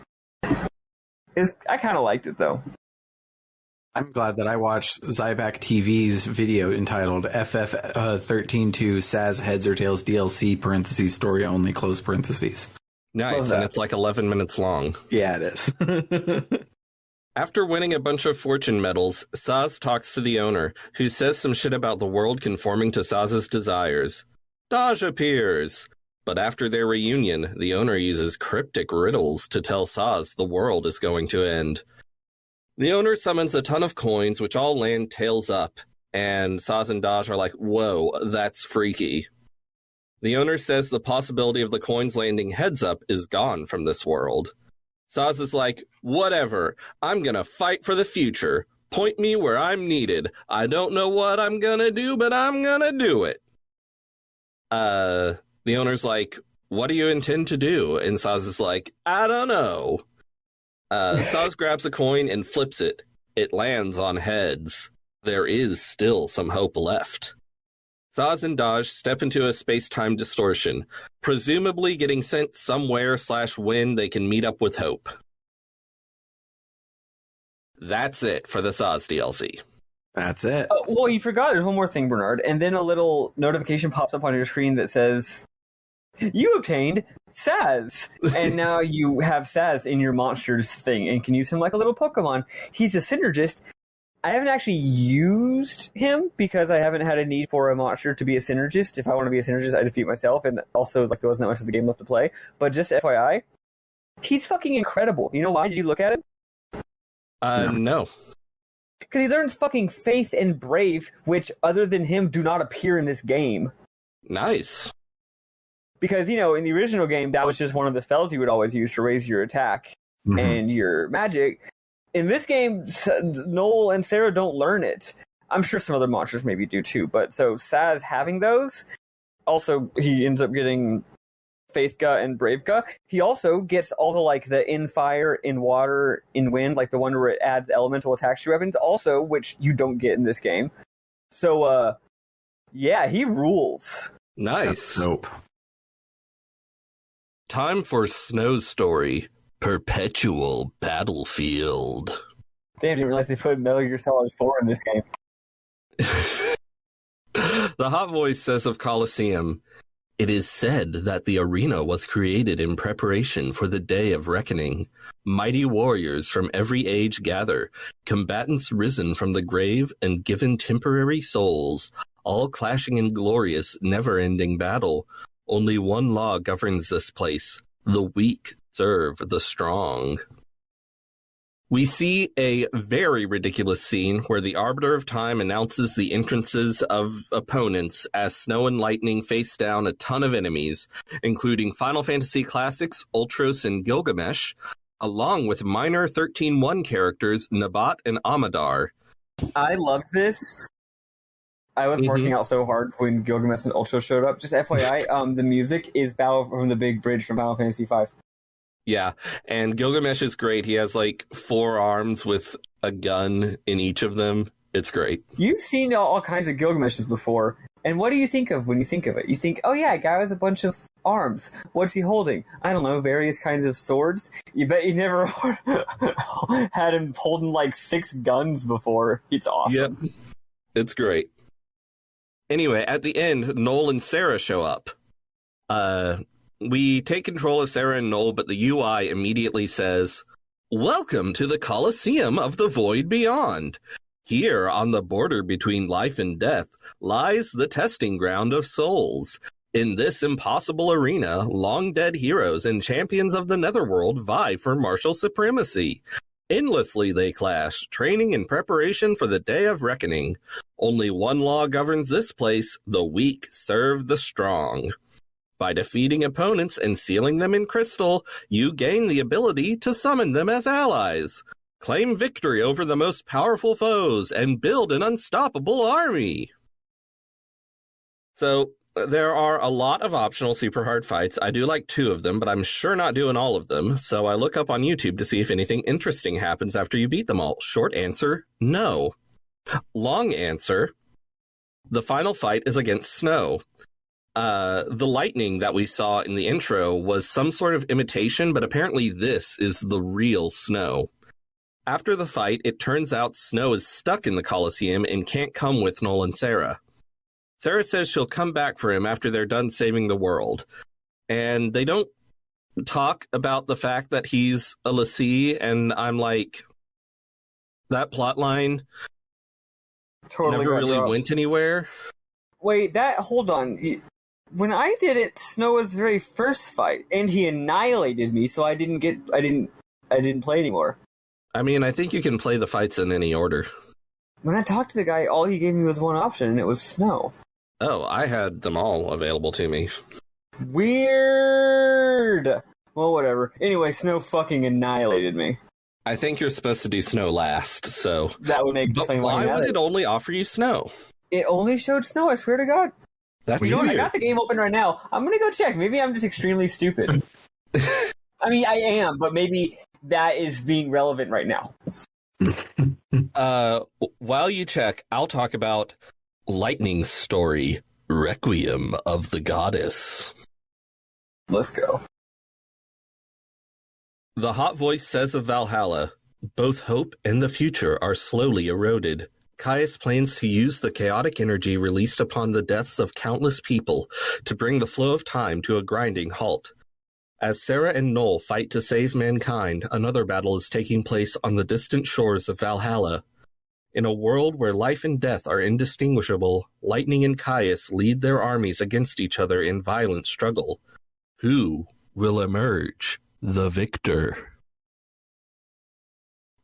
I kind of liked it though. I'm glad that I watched Zyback TV's video entitled FF13-2 Saz Heads or Tails DLC parentheses story only close parentheses. Nice, and it's like 11 minutes long. Yeah, it is. After winning a bunch of fortune medals, Saz talks to the owner, who says some shit about the world conforming to Saz's desires. Daj appears, but after their reunion, the owner uses cryptic riddles to tell Saz the world is going to end. The owner summons a ton of coins, which all land tails up, and Saz and Daj are like, whoa, that's freaky. The owner says the possibility of the coins landing heads up is gone from this world. Saz is like, whatever, I'm gonna fight for the future. Point me where I'm needed. I don't know what I'm gonna do, but I'm gonna do it. The owner's like, what do you intend to do? And Saz is like, I don't know. Saz grabs a coin and flips it. It lands on heads. there is still some hope left. Zaz and Dodge step into a space-time distortion, presumably getting sent somewhere/when they can meet up with Hope. That's it for the Zaz DLC. That's it. Oh, well, you forgot there's one more thing, Bernard. And then a little notification pops up on your screen that says, you obtained Saz. And now you have Saz in your monsters thing and can use him like a little Pokemon. He's a synergist. I haven't actually used him because I haven't had a need for a monster to be a synergist. If I want to be a synergist, I defeat myself. And also, like, there wasn't that much of the game left to play. But just FYI, he's fucking incredible. You know why? Did you look at him? No. Because he learns fucking Faith and Brave, which, other than him, do not appear in this game. Nice. Because, you know, in the original game, that was just one of the spells you would always use to raise your attack and your magic. In this game, Noel and Sarah don't learn it. I'm sure some other monsters maybe do too, but so Saz having those, also he ends up getting Faithga and Bravega. He also gets all the, like, the in fire, in water, in wind, like the one where it adds elemental attacks to weapons, also, which you don't get in this game. So, yeah, he rules. Nice. Nope. Time for Snow's story, Perpetual Battlefield. Damn, I didn't realize they put Metal Gear Solid 4 in this game. The hot voice says of Colosseum, it is said that the arena was created in preparation for the day of reckoning. Mighty warriors from every age gather, combatants risen from the grave and given temporary souls, all clashing in glorious, never-ending battle. Only one law governs this place. The weak serve the strong. We see a very ridiculous scene where the Arbiter of Time announces the entrances of opponents as Snow and Lightning face down a ton of enemies, including Final Fantasy Classics, Ultros, and Gilgamesh, along with minor 13-1 characters Nabat and Amadar. I loved this. I was working out so hard when Gilgamesh and Ultros showed up. Just FYI, the music is Battle from the Big Bridge from Final Fantasy V. Yeah, and Gilgamesh is great. He has like 4 arms with a gun in each of them. It's great. You've seen all kinds of Gilgameshes before, and what do you think of when you think of it? You think, oh yeah, a guy with a bunch of arms. What's he holding? I don't know, various kinds of swords. You bet you never had him holding like 6 guns before. It's awesome. Yep, it's great. Anyway, at the end, Noel and Sarah show up. We take control of Sarah and Noel, but the UI immediately says, welcome to the Colosseum of the Void Beyond. Here, on the border between life and death, lies the testing ground of souls. In this impossible arena, long-dead heroes and champions of the Netherworld vie for martial supremacy. Endlessly they clash, training in preparation for the day of reckoning. Only one law governs this place, the weak serve the strong. By defeating opponents and sealing them in crystal, you gain the ability to summon them as allies. Claim victory over the most powerful foes and build an unstoppable army. So, there are a lot of optional super hard fights. I do like 2 of them, but I'm sure not doing all of them. So I look up on YouTube to see if anything interesting happens after you beat them all. Short answer, no. Long answer, the final fight is against Snow. The lightning that we saw in the intro was some sort of imitation, but apparently this is the real Snow. After the fight, it turns out Snow is stuck in the Colosseum and can't come with Noel and Sarah. Sarah says she'll come back for him after they're done saving the world. And they don't talk about the fact that he's a l'Cie, and I'm like, that plotline Totally never really went anywhere. Wait, hold on. When I did it, Snow was the very first fight, and he annihilated me, so I didn't play anymore. I mean, I think you can play the fights in any order. When I talked to the guy, all he gave me was one option, and it was Snow. Oh, I had them all available to me. Weird! Well, whatever. Anyway, Snow fucking annihilated me. I think you're supposed to do Snow last, so... That would make the same. Why would it only offer you Snow? It only showed Snow, I swear to God. That's you know weird. what? I got the game open right now. I'm gonna go check. Maybe I'm just extremely stupid. I mean, I am, but maybe that is being relevant right now. While you check, I'll talk about Lightning's story, Requiem of the Goddess. Let's go. The hot voice says of Valhalla, both hope and the future are slowly eroded. Caius plans to use the chaotic energy released upon the deaths of countless people to bring the flow of time to a grinding halt. As Sarah and Noel fight to save mankind, another battle is taking place on the distant shores of Valhalla. In a world where life and death are indistinguishable, Lightning and Caius lead their armies against each other in violent struggle. Who will emerge the victor?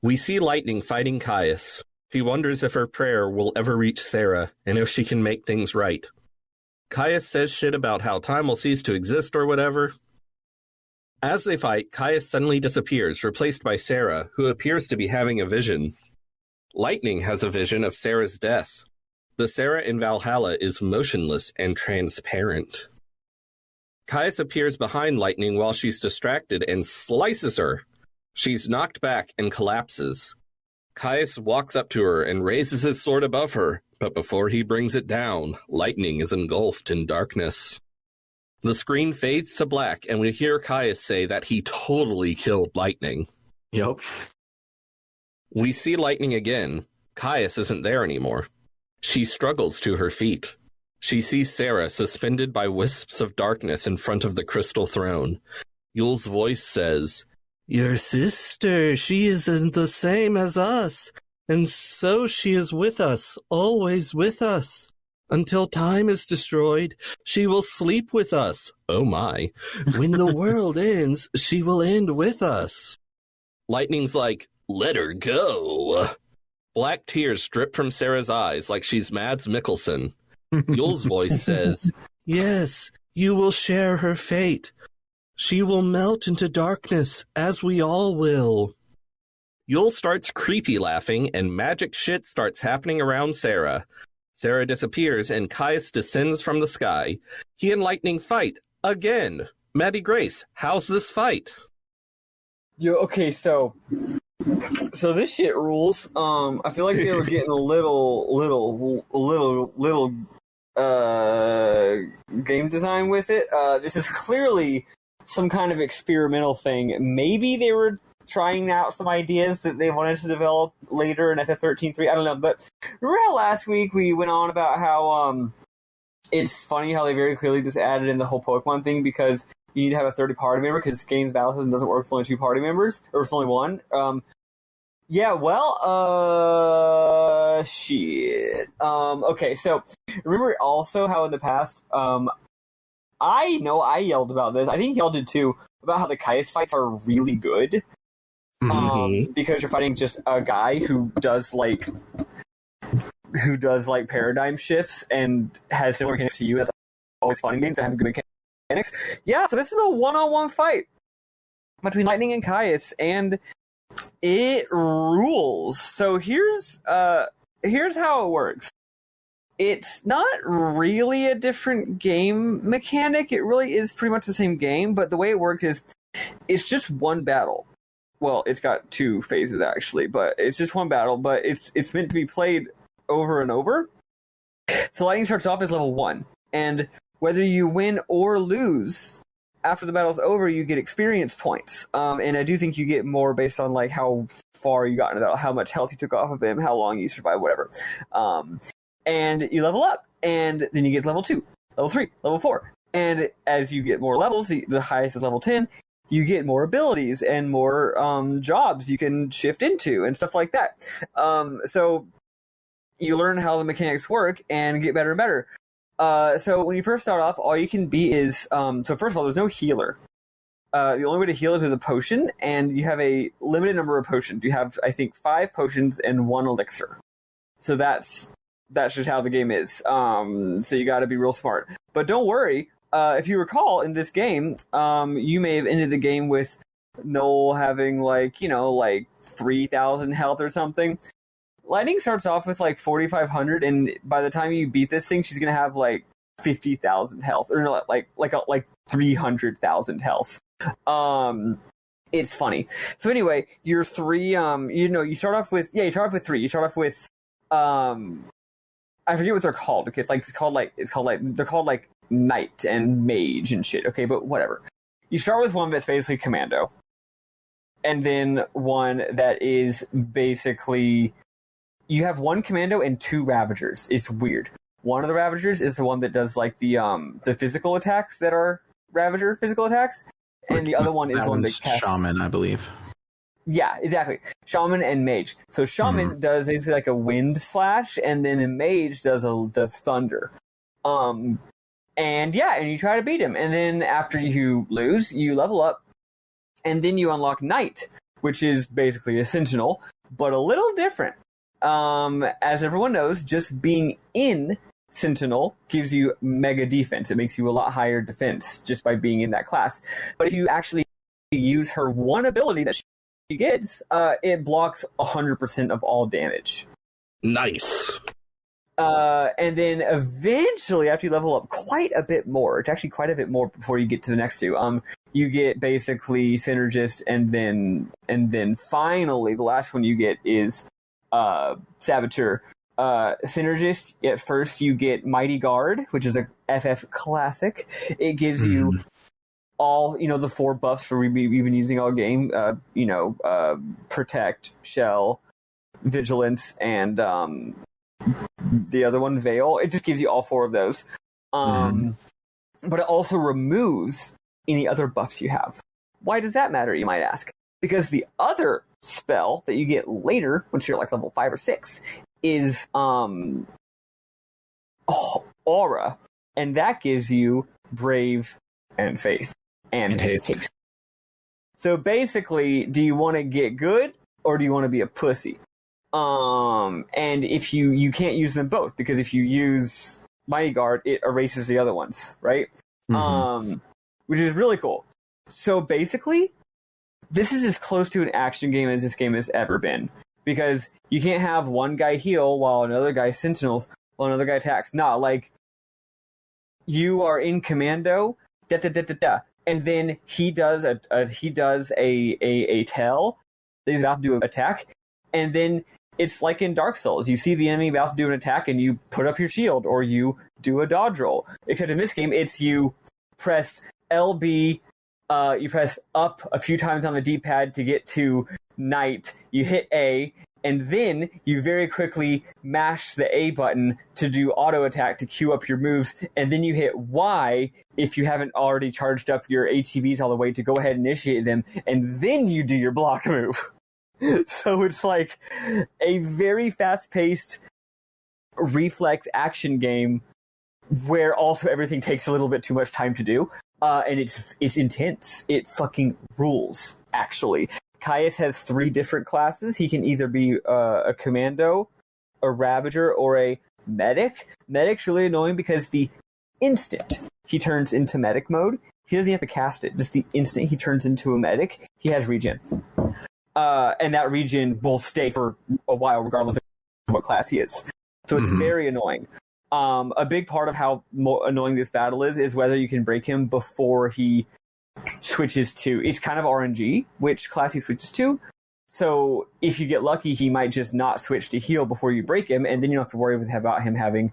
We see Lightning fighting Caius. She wonders if her prayer will ever reach Sarah, and if she can make things right. Caius says shit about how time will cease to exist or whatever. As they fight, Caius suddenly disappears, replaced by Sarah, who appears to be having a vision. Lightning has a vision of Sarah's death. The Sarah in Valhalla is motionless and transparent. Caius appears behind Lightning while she's distracted and slices her. She's knocked back and collapses. Caius walks up to her and raises his sword above her, but before he brings it down, Lightning is engulfed in darkness. The screen fades to black, and we hear Caius say that he totally killed Lightning. Yep. We see Lightning again. Caius isn't there anymore. She struggles to her feet. She sees Sarah suspended by wisps of darkness in front of the crystal throne. Yule's voice says, "Your sister, she isn't the same as us, and so she is with us, always with us. Until time is destroyed, she will sleep with us. Oh my. When the world ends, she will end with us." Lightning's like, "Let her go." Black tears drip from Sarah's eyes like she's Mads Mikkelsen. Yule's voice says, "Yes, you will share her fate. She will melt into darkness, as we all will." Yule starts creepy laughing, and magic shit starts happening around Sarah. Sarah disappears, and Caius descends from the sky. He and Lightning fight again. Maddie Grace, how's this fight? Yo, okay, so this shit rules. I feel like they were getting a little game design with it. This is clearly some kind of experimental thing. Maybe they were trying out some ideas that they wanted to develop later in FF13-3. I don't know, but remember how last week we went on about how it's funny how they very clearly just added in the whole Pokemon thing because you need to have a third party member because this game's battle system doesn't work with only two party members, or with only one. Shit. Okay, so remember also how in the past, I know I yelled about this. I think y'all did too, about how the Caius fights are really good. Because you're fighting just a guy who does paradigm shifts and has similar mechanics to you. That's always fun in games that have good mechanics. Yeah, so this is a one-on-one fight between Lightning and Caius, and it rules. So here's how it works. It's not really a different game mechanic. It really is pretty much the same game, but the way it works is it's just one battle. Well, it's got two phases actually, but it's just one battle, but it's meant to be played over and over. So Lightning starts off as level 1, and whether you win or lose after the battle's over, you get experience points. And I do think you get more based on like how far you got in the battle, how much health you took off of him, how long you survived, whatever. And you level up, and then you get level 2, level 3, level 4. And as you get more levels, the highest is level 10, you get more abilities and more jobs you can shift into and stuff like that. So you learn how the mechanics work and get better and better. So when you first start off, all you can be is... so first of all, there's no healer. The only way to heal is with a potion, and you have a limited number of potions. You have, I think, 5 potions and 1 elixir. So that's just how the game is. So you got to be real smart. But don't worry. If you recall, in this game, you may have ended the game with Noel having, 3,000 health or something. Lightning starts off with, 4,500, and by the time you beat this thing, she's going to have, 50,000 health. Or, no, 300,000 health. It's funny. So anyway, your three, you start off with three. You start off with, I forget what they're called. Okay, they're called like knight and mage and shit. Okay, but whatever. You start with one that's basically commando, and then one that is basically you have one commando and two ravagers. It's weird. One of the ravagers is the one that does like the physical attacks that are ravager physical attacks. And the other one is one that casts... Shaman, I believe. Yeah, exactly. Shaman and Mage. So Shaman does basically like a wind slash, and then a Mage does thunder. And you try to beat him. And then after you lose, you level up, and then you unlock Knight, which is basically a Sentinel, but a little different. As everyone knows, just being in Sentinel gives you mega defense. It makes you a lot higher defense just by being in that class. But if you actually use her one ability that she gets, it blocks 100% of all damage. Nice. And then eventually, after you level up quite a bit more, it's actually quite a bit more before you get to the next two, you get basically Synergist, and then finally the last one you get is Saboteur. Synergist, at first you get Mighty Guard, which is a FF classic. It gives you all, the 4 buffs for we've been using all game, Protect, Shell, Vigilance, and the other one, Veil. It just gives you all 4 of those. But it also removes any other buffs you have. Why does that matter, you might ask? Because the other spell that you get later, once you're like level 5 or 6, is Aura, and that gives you Brave and Faith and Haste. So basically, do you want to get good or do you want to be a pussy? And if you can't use them both, because if you use Mighty Guard, it erases the other ones, right? Which is really cool. So basically, this is as close to an action game as this game has ever been. Because you can't have one guy heal while another guy sentinels while another guy attacks. Nah, like, you are in commando, and then he does a tell that he's about to do an attack, and then it's like in Dark Souls. You see the enemy about to do an attack, and you put up your shield, or you do a dodge roll. Except in this game, it's you press LB, you press up a few times on the D-pad to get to Knight, you hit A, and then you very quickly mash the A button to do auto attack to queue up your moves, and then you hit Y if you haven't already charged up your ATBs all the way to go ahead and initiate them, and then you do your block move. So it's like a very fast-paced reflex action game where also everything takes a little bit too much time to do, and it's intense. It fucking rules, actually. Caius has 3 different classes. He can either be a commando, a ravager, or a medic. Medic's really annoying because the instant he turns into medic mode, he doesn't have to cast it. Just the instant he turns into a medic, he has regen. And that regen will stay for a while regardless of what class he is. So it's very annoying. A big part of how annoying this battle is whether you can break him before he switches to, it's kind of RNG which class he switches to. So if you get lucky, he might just not switch to heal before you break him, and then you don't have to worry about him having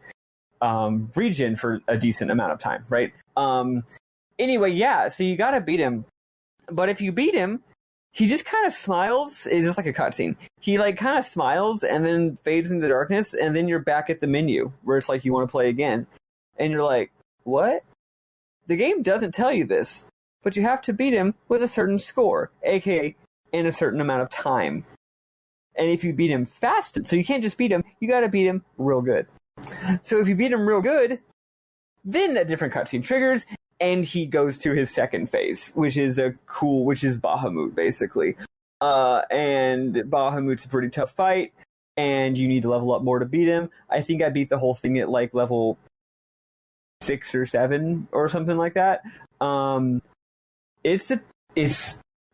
regen for a decent amount of time, right? Anyway, yeah, so you gotta beat him. But if you beat him, he just kind of smiles. It's just like a cutscene. He like kind of smiles and then fades into darkness, and then you're back at the menu where it's like you want to play again. And you're like, what? The game doesn't tell you this, but you have to beat him with a certain score, aka in a certain amount of time. And if you beat him fast, so you can't just beat him, you gotta beat him real good. So if you beat him real good, then a different cutscene triggers, and he goes to his second phase, which is Bahamut, basically. And Bahamut's a pretty tough fight, and you need to level up more to beat him. I think I beat the whole thing at like level 6 or 7 or something like that. It's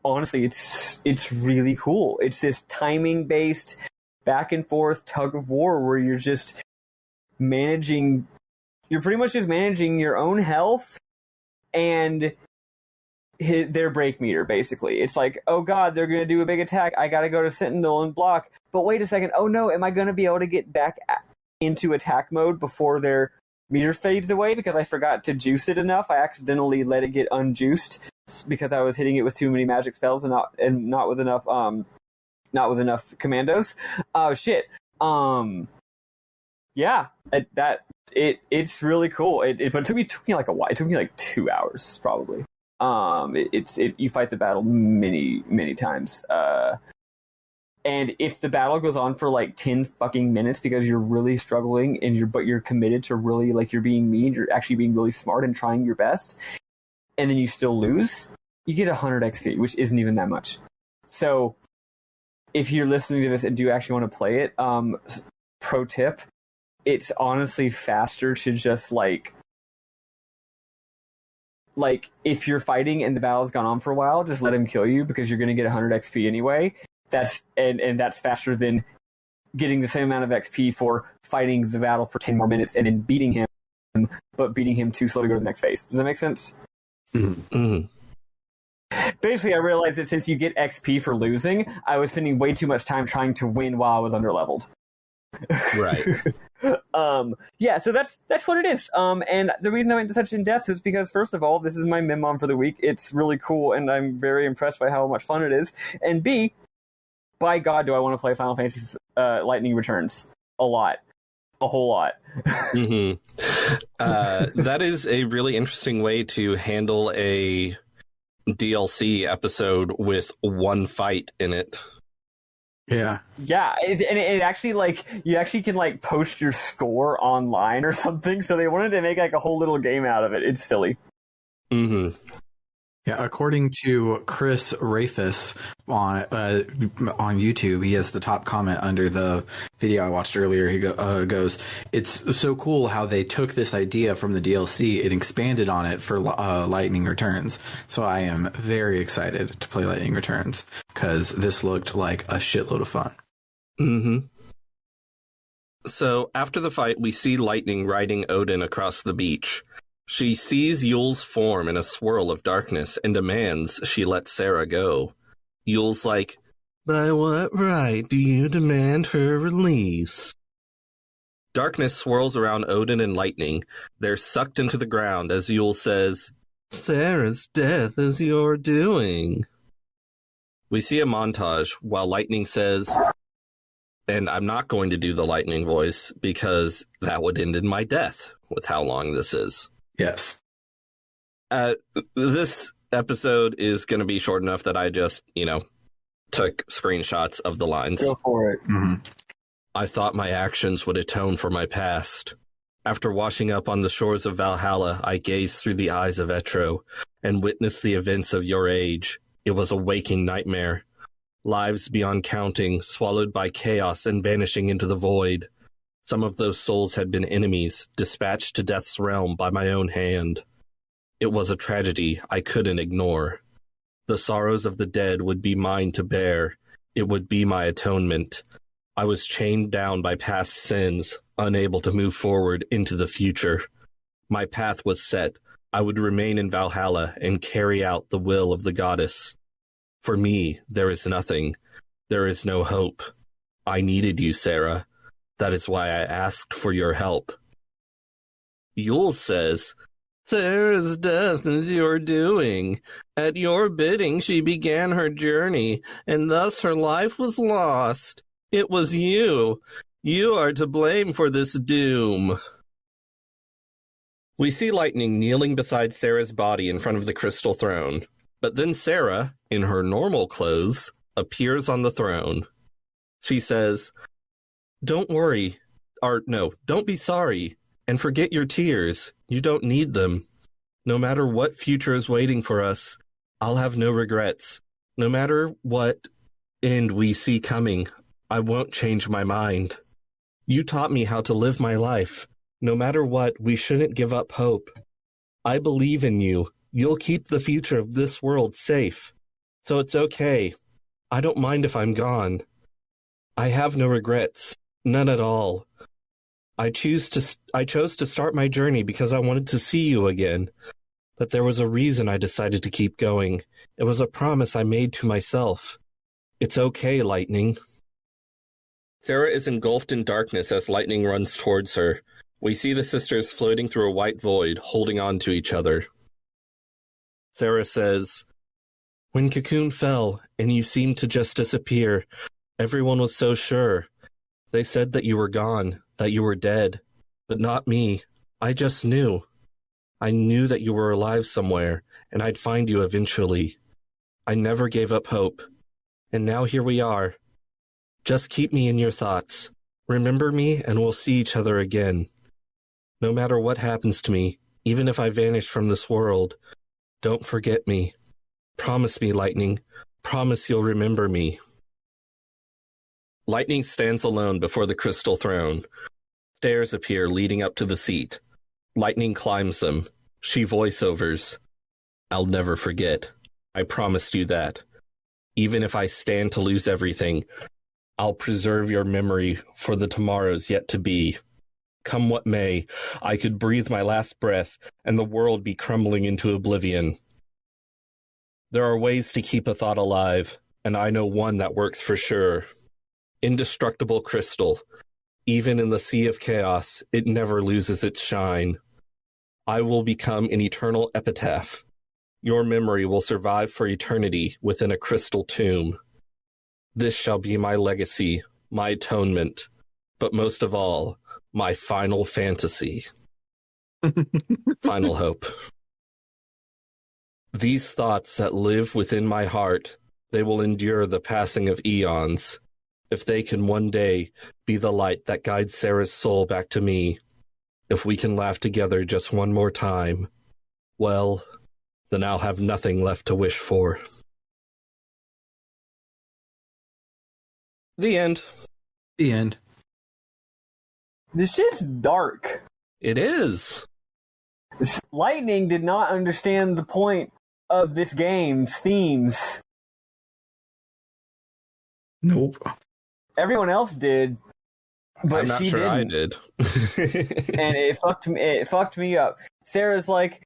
honestly, it's really cool. It's this timing based back and forth tug of war where you're pretty much just managing your own health and their break meter, basically. It's like, oh god, they're going to do a big attack. I got to go to Sentinel and block. But wait a second. Oh no, am I going to be able to get back into attack mode before their meter fades away because I forgot to juice it enough? I accidentally let it get unjuiced because I was hitting it with too many magic spells and not with enough commandos. Oh shit. Yeah, it's really cool. But it took me like a while. It took me like 2 hours probably. You fight the battle many times. And if the battle goes on for like 10 fucking minutes because you're really struggling but you're committed to really, like, you're being mean, you're actually being really smart and trying your best, and then you still lose, you get 100 XP, which isn't even that much. So if you're listening to this and do actually want to play it, pro tip, it's honestly faster to just like if you're fighting and the battle's gone on for a while, just let him kill you because you're going to get 100 XP anyway. That's faster than getting the same amount of XP for fighting the battle for 10 more minutes and then beating him, but beating him too slow to go to the next phase. Does that make sense? Mm-hmm. Mm-hmm. Basically, I realized that since you get XP for losing, I was spending way too much time trying to win while I was underleveled. Right. Yeah, so that's what it is. And the reason I went into such in depth is because, first of all, this is my mem for the week. It's really cool, and I'm very impressed by how much fun it is. And B, by God, do I want to play Final Fantasy Lightning Returns a lot. A whole lot. Mm-hmm. That is a really interesting way to handle a DLC episode with one fight in it. Yeah. Yeah, and it actually, like, you actually can, like, post your score online or something, so they wanted to make, like, a whole little game out of it. It's silly. Mm-hmm. Yeah, according to Chris Rafus on YouTube, he has the top comment under the video I watched earlier. He goes, "It's so cool how they took this idea from the DLC and expanded on it for Lightning Returns." So I am very excited to play Lightning Returns because this looked like a shitload of fun. Mm-hmm. So after the fight, we see Lightning riding Odin across the beach. She sees Yule's form in a swirl of darkness and demands she let Sarah go. Yule's like, "By what right do you demand her release?" Darkness swirls around Odin and Lightning. They're sucked into the ground as Yule says, "Sarah's death is your doing." We see a montage while Lightning says, and I'm not going to do the Lightning voice because that would end in my death with how long this is. Yes. This episode is going to be short enough that I just, took screenshots of the lines. Go for it. Mm-hmm. I thought my actions would atone for my past. After washing up on the shores of Valhalla, I gazed through the eyes of Etro and witnessed the events of your age. It was a waking nightmare. Lives beyond counting, swallowed by chaos and vanishing into the void. Some of those souls had been enemies, dispatched to death's realm by my own hand. It was a tragedy I couldn't ignore. The sorrows of the dead would be mine to bear. It would be my atonement. I was chained down by past sins, unable to move forward into the future. My path was set. I would remain in Valhalla and carry out the will of the goddess. For me, there is nothing. There is no hope. I needed you, Sarah. That is why I asked for your help. Yule says, "Sarah's death is your doing. At your bidding she began her journey, and thus her life was lost. It was you. You are to blame for this doom." We see Lightning kneeling beside Sarah's body in front of the crystal throne. But then Sarah, in her normal clothes, appears on the throne. She says, "Don't worry, don't be sorry, and forget your tears. You don't need them. No matter what future is waiting for us, I'll have no regrets. No matter what end we see coming, I won't change my mind. You taught me how to live my life. No matter what, we shouldn't give up hope. I believe in you. You'll keep the future of this world safe. So it's okay. I don't mind if I'm gone. I have no regrets. None at all. I chose to start my journey because I wanted to see you again. But there was a reason I decided to keep going. It was a promise I made to myself. It's okay, Lightning. Sarah is engulfed in darkness as Lightning runs towards her. We see the sisters floating through a white void, holding on to each other. Sarah says, "When Cocoon fell, and you seemed to just disappear, everyone was so sure. They said that you were gone, that you were dead. But not me. I just knew. I knew that you were alive somewhere, and I'd find you eventually. I never gave up hope. And now here we are. Just keep me in your thoughts. Remember me, and we'll see each other again. No matter what happens to me, even if I vanish from this world, don't forget me. Promise me, Lightning. Promise you'll remember me." Lightning stands alone before the crystal throne. Stairs appear leading up to the seat. Lightning climbs them. She voiceovers, "I'll never forget. I promised you that. Even if I stand to lose everything, I'll preserve your memory for the tomorrows yet to be. Come what may, I could breathe my last breath and the world be crumbling into oblivion. There are ways to keep a thought alive, and I know one that works for sure. Indestructible crystal. Even in the sea of chaos, it never loses its shine. I will become an eternal epitaph. Your memory will survive for eternity within a crystal tomb. This shall be my legacy, my atonement, but most of all, my final fantasy." Final hope. "These thoughts that live within my heart, they will endure the passing of eons. If they can one day be the light that guides Sarah's soul back to me, if we can laugh together just one more time, well, then I'll have nothing left to wish for." The end. The end. This shit's dark. It is. Lightning did not understand the point of this game's themes. Nope. Everyone else did, but I'm not she sure didn't. I did. And it fucked me up. Sarah is like,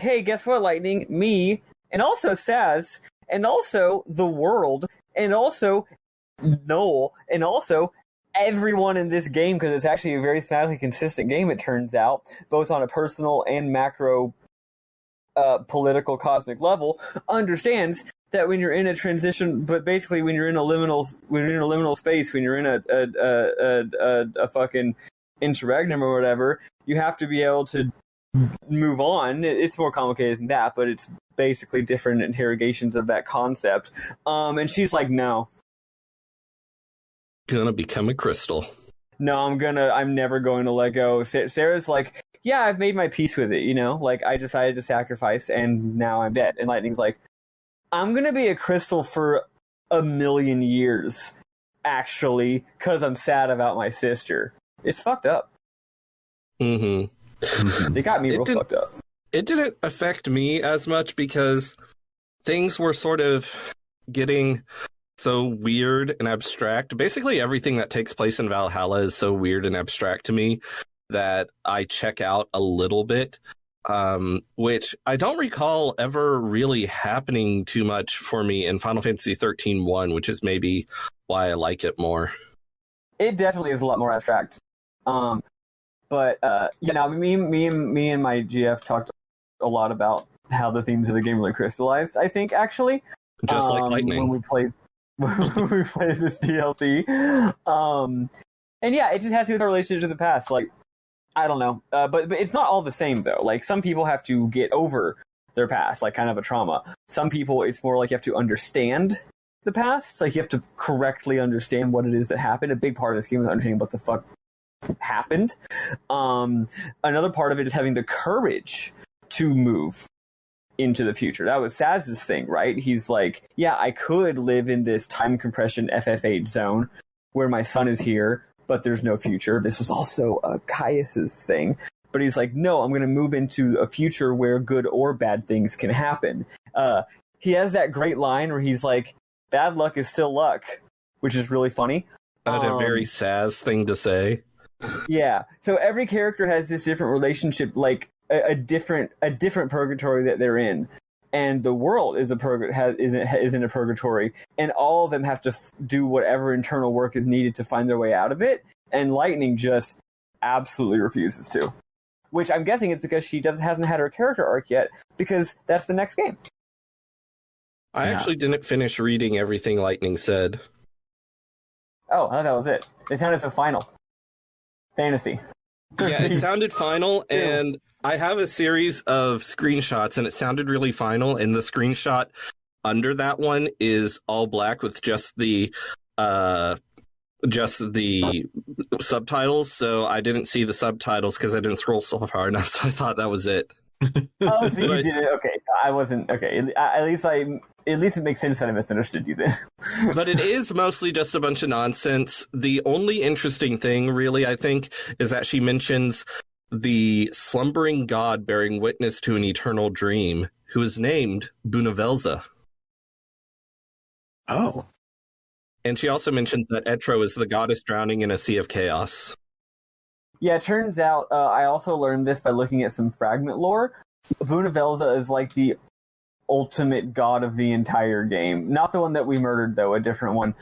"Hey, guess what, Lightning? Me, and also Saz, and also the world, and also Noel, and also everyone in this game," because it's actually a very thematically consistent game, it turns out, both on a personal and macro political cosmic level, understands that when you're in a transition, but basically when you're in a liminal space, when you're in a fucking interregnum or whatever, you have to be able to move on. It's more complicated than that, but it's basically different interrogations of that concept. And she's like, "No. Gonna become a crystal. No, I'm never going to let go." Sarah's like, "Yeah, I've made my peace with it, like I decided to sacrifice and now I'm dead." And Lightning's like, "I'm going to be a crystal for 1,000,000 years, actually, because I'm sad about my sister." It's fucked up. Mm-hmm. They got me real fucked up. It didn't affect me as much because things were sort of getting so weird and abstract. Basically, everything that takes place in Valhalla is so weird and abstract to me that I check out a little bit, which I don't recall ever really happening too much for me in Final Fantasy XIII-1, which is maybe why I like it more. It definitely is a lot more abstract. But me and my GF talked a lot about how the themes of the game really crystallized, I think, actually. Just like Lightning. When we played this DLC. And yeah, it just has to do with our relationship to the past. Like, I don't know. But it's not all the same, though. Like, some people have to get over their past, like kind of a trauma. Some people, it's more like you have to understand the past. It's like you have to correctly understand what it is that happened. A big part of this game is understanding what the fuck happened. Another part of it is having the courage to move into the future. That was Saz's thing, right? He's like, yeah, I could live in this time compression FF8 zone where my son is here, but there's no future. This was also Caius's thing. But he's like, no, I'm going to move into a future where good or bad things can happen. He has that great line where he's like, bad luck is still luck, which is really funny. That's a very Saz thing to say. Yeah. So every character has this different relationship. Like, a different purgatory that they're in, and the world is in a purgatory, and all of them have to do whatever internal work is needed to find their way out of it, and Lightning just absolutely refuses to. Which I'm guessing it's because she hasn't had her character arc yet, because that's the next game. I actually didn't finish reading everything Lightning said. Oh, I thought that was it. It sounded so Final Fantasy. Yeah, it sounded Final, and I have a series of screenshots, and it sounded really Final, and the screenshot under that one is all black with just the subtitles, so I didn't see the subtitles because I didn't scroll so far enough, so I thought that was it. Oh, so you did it. Okay, I wasn't. Okay, at least it makes sense that I misunderstood you then. But it is mostly just a bunch of nonsense. The only interesting thing, really, I think, is that she mentions the slumbering god bearing witness to an eternal dream, who is named Bunavelza. Oh. And she also mentions that Etro is the goddess drowning in a sea of chaos. Yeah, it turns out, I also learned this by looking at some fragment lore. Bunavelza is like the ultimate god of the entire game. Not the one that we murdered, though, a different one.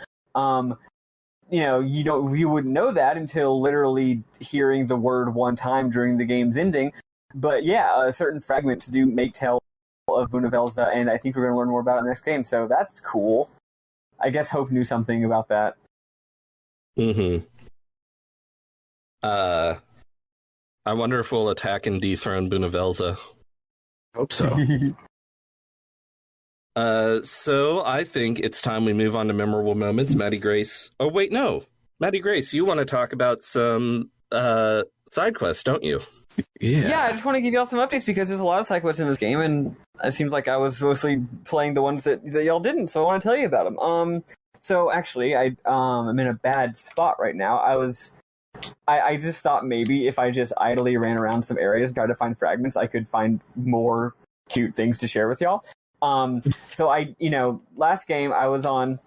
You wouldn't know that until literally hearing the word one time during the game's ending. But yeah, certain fragments do make tell of Bunavelza, and I think we're going to learn more about it in the next game, so that's cool. I guess Hope knew something about that. Mm-hmm. I wonder if we'll attack and dethrone Bunavelza. Hope so. So I think it's time we move on to memorable moments. Maddie Grace. Oh, wait, no. Maddie Grace, you want to talk about some side quests, don't you? Yeah, I just want to give y'all some updates because there's a lot of side quests in this game, and it seems like I was mostly playing the ones that y'all didn't, so I want to tell you about them. So actually, I'm in a bad spot right now. I just thought maybe if I just idly ran around some areas and tried to find fragments, I could find more cute things to share with y'all. So last game I was on,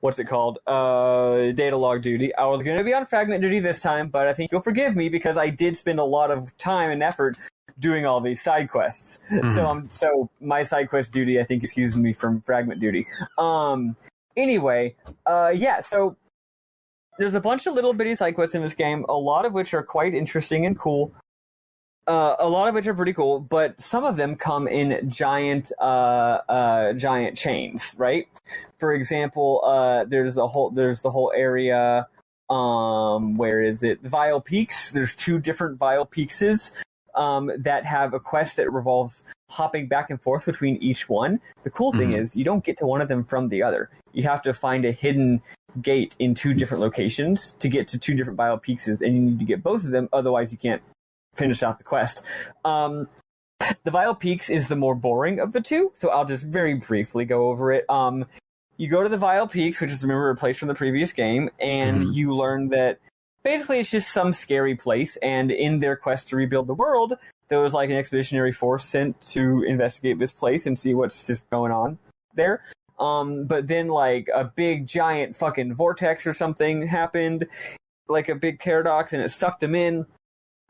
what's it called? Data log duty. I was going to be on fragment duty this time, but I think you'll forgive me because I did spend a lot of time and effort doing all these side quests. Mm-hmm. So my side quest duty, I think, excuses me from fragment duty. Anyway, so there's a bunch of little bitty side quests in this game, a lot of which are quite interesting and cool. A lot of which are pretty cool, but some of them come in giant chains, right? For example, there's the whole area. Where is it? The Vile Peaks. There's 2 different Vile Peakses that have a quest that revolves hopping back and forth between each one. The cool thing is you don't get to one of them from the other. You have to find a hidden gate in 2 different locations to get to 2 different Vile Peakses, and you need to get both of them. Otherwise, you can't finish out the quest. The Vile Peaks is the more boring of the 2, so I'll just very briefly go over it. You go to the Vile Peaks, which is, remember, a place from the previous game, and you learn that basically it's just some scary place, and in their quest to rebuild the world, there was like an expeditionary force sent to investigate this place and see what's just going on there. But then like a big giant fucking vortex or something happened, like a big paradox, and it sucked them in,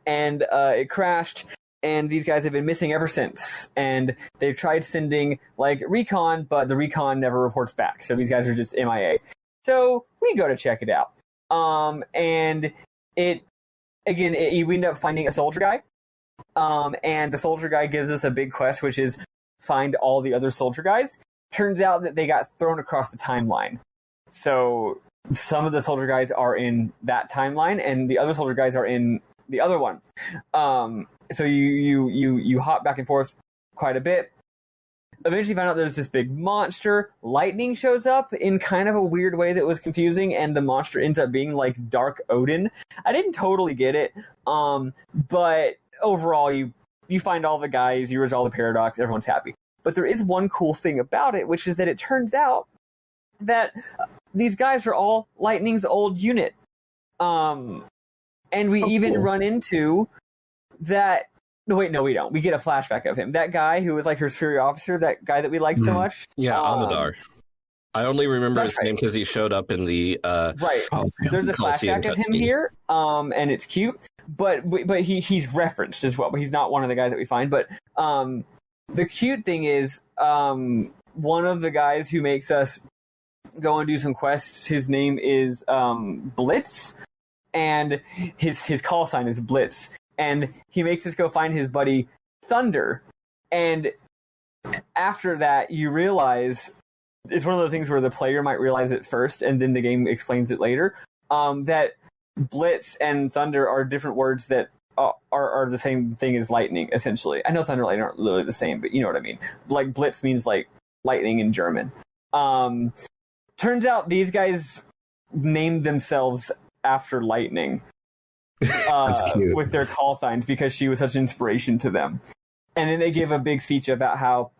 and it crashed, and these guys have been missing ever since. And they've tried sending like recon, but the recon never reports back. So these guys are just MIA. So we go to check it out. And we end up finding a soldier guy. And the soldier guy gives us a big quest, which is find all the other soldier guys. Turns out that they got thrown across the timeline. So some of the soldier guys are in that timeline, and the other soldier guys are in the other one. So you hop back and forth quite a bit. Eventually find out there's this big monster. Lightning shows up in kind of a weird way that was confusing, and the monster ends up being like Dark Odin. I didn't totally get it, but overall you find all the guys, you resolve the paradox, everyone's happy. But there is one cool thing about it, which is that it turns out that these guys are all Lightning's old unit. And we even run into that. No, wait, no, we don't. We get a flashback of him. That guy who was like her superior officer, that guy that we liked so much. Yeah, Amadar. I only remember his name because he showed up in the right. There's a flashback of him here, and it's cute. but he's referenced as well, but he's not one of the guys that we find. But the cute thing is, one of the guys who makes us go and do some quests, his name is Blitz, and his call sign is Blitz, and he makes us go find his buddy Thunder. And after that, you realize, it's one of those things where the player might realize it first, and then the game explains it later, that Blitz and Thunder are different words that are the same thing as lightning, essentially. I know Thunder and lightning aren't literally the same, but you know what I mean. Like, Blitz means, like, lightning in German. Turns out these guys named themselves after lightning with their call signs because she was such an inspiration to them. And then they give a big speech about how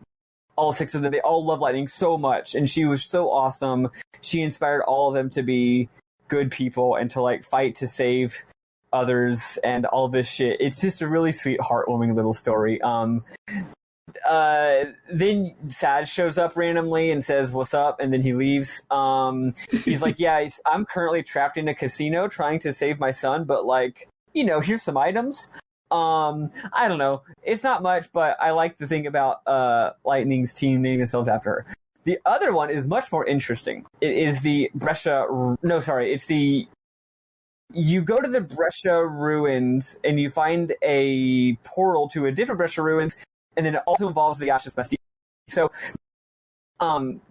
all 6 of them, they all love lightning so much, and she was so awesome. She inspired all of them to be good people and to like fight to save others and all this shit. It's just a really sweet, heartwarming little story. Then Sad shows up randomly and says, "What's up?" And then he leaves. He's like, "Yeah, I'm currently trapped in a casino trying to save my son, but like, you know, here's some items." I don't know. It's not much, but I like the thing about Lightning's team naming themselves after her. The other one is much more interesting. It is the Brescia... No, sorry. It's the... You go to the Brescia ruins, and you find a portal to a different Brescia ruins, and then it also involves the Yasha's Massif. So,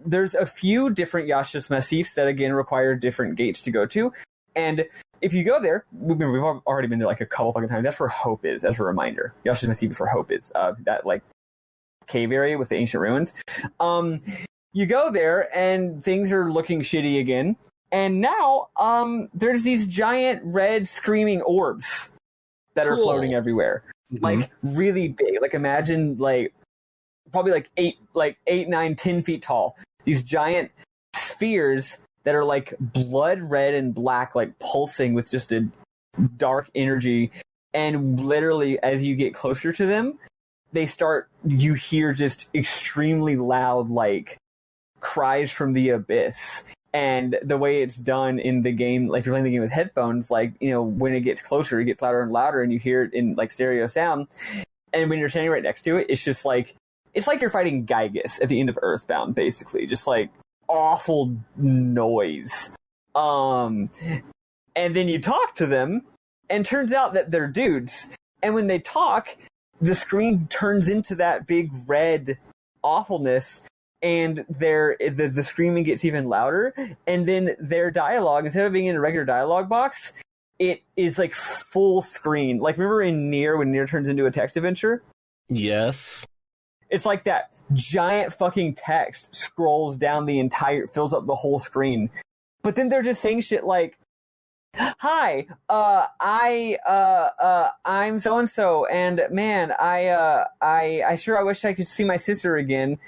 there's a few different Yasha's Massifs that, again, require different gates to go to. And if you go there, we've already been there like a couple fucking times. That's where Hope is, as a reminder. Yasha's Massif is where Hope is. That, like, cave area with the ancient ruins. You go there, and things are looking shitty again. And now, there's these giant red screaming orbs that are floating everywhere. Mm-hmm. Like, really big. Like, imagine, like, probably like 8, 9, 10 feet tall. These giant spheres that are like blood red and black, like pulsing with just a dark energy. And literally, as you get closer to them, you hear just extremely loud, like, cries from the abyss. And the way it's done in the game, like if you're playing the game with headphones, like, you know, when it gets closer, it gets louder and louder, and you hear it in like stereo sound. And when you're standing right next to it, it's just like, it's like you're fighting Gygus at the end of Earthbound, basically. Just like awful noise. And then you talk to them, and turns out that they're dudes. And when they talk, the screen turns into that big red awfulness, and the screaming gets even louder. And then their dialogue, instead of being in a regular dialogue box, it is like full screen. Like, remember in Nier, when Nier turns into a text adventure? Yes. It's like that giant fucking text scrolls down fills up the whole screen. But then they're just saying shit like, "Hi, I'm so-and-so, and man, I sure wish I could see my sister again.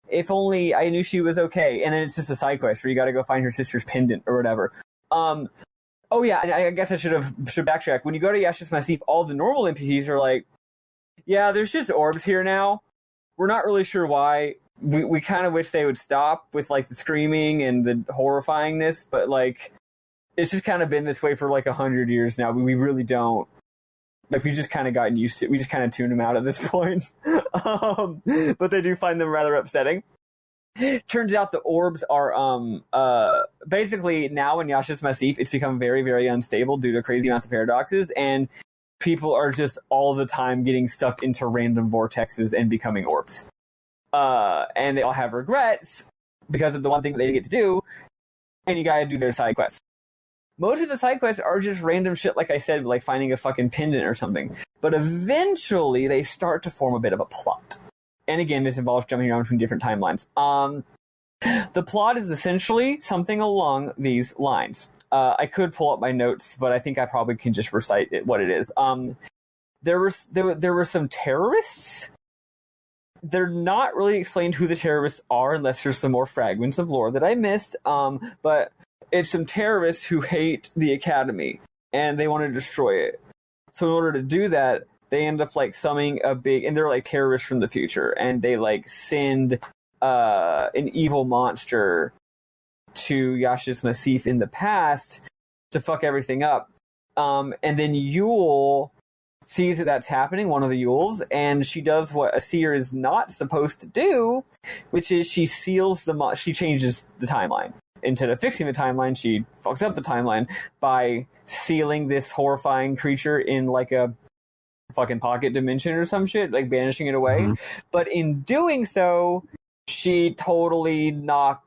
If only I knew she was okay." And then it's just a side quest where you gotta go find her sister's pendant or whatever. Oh yeah, and I guess I should backtrack. When you go to Yasha's Massif, all the normal NPCs are like, "Yeah, there's just orbs here now. We're not really sure why. We kind of wish they would stop with like the screaming and the horrifyingness, but like, it's just kind of been this way for like 100 years now. We really don't. Like, we've just kind of gotten used to it. We just kind of tune them out at this point." But they do find them rather upsetting. Turns out the orbs are basically now in Yasha's Massif, it's become very, very unstable due to crazy amounts of paradoxes, and people are just all the time getting sucked into random vortexes and becoming orbs. And they all have regrets because of the one thing that they didn't get to do, and you gotta do their side quests. Most of the side quests are just random shit, like I said, like finding a fucking pendant or something. But eventually, they start to form a bit of a plot. And again, this involves jumping around between different timelines. The plot is essentially something along these lines. I could pull up my notes, but I think I probably can just recite what it is. There were some terrorists. They're not really explained who the terrorists are unless there's some more fragments of lore that I missed. But it's some terrorists who hate the Academy, and they want to destroy it. So in order to do that, they end up like summoning and they're like terrorists from the future, and they like send an evil monster to Yasha's Massif in the past to fuck everything up. And then Yule sees that that's happening, one of the Yules, and she does what a seer is not supposed to do, which is she seals she changes the timeline. Instead of fixing the timeline, she fucks up the timeline by sealing this horrifying creature in like a fucking pocket dimension or some shit, like banishing it away. But in doing so, she totally knocked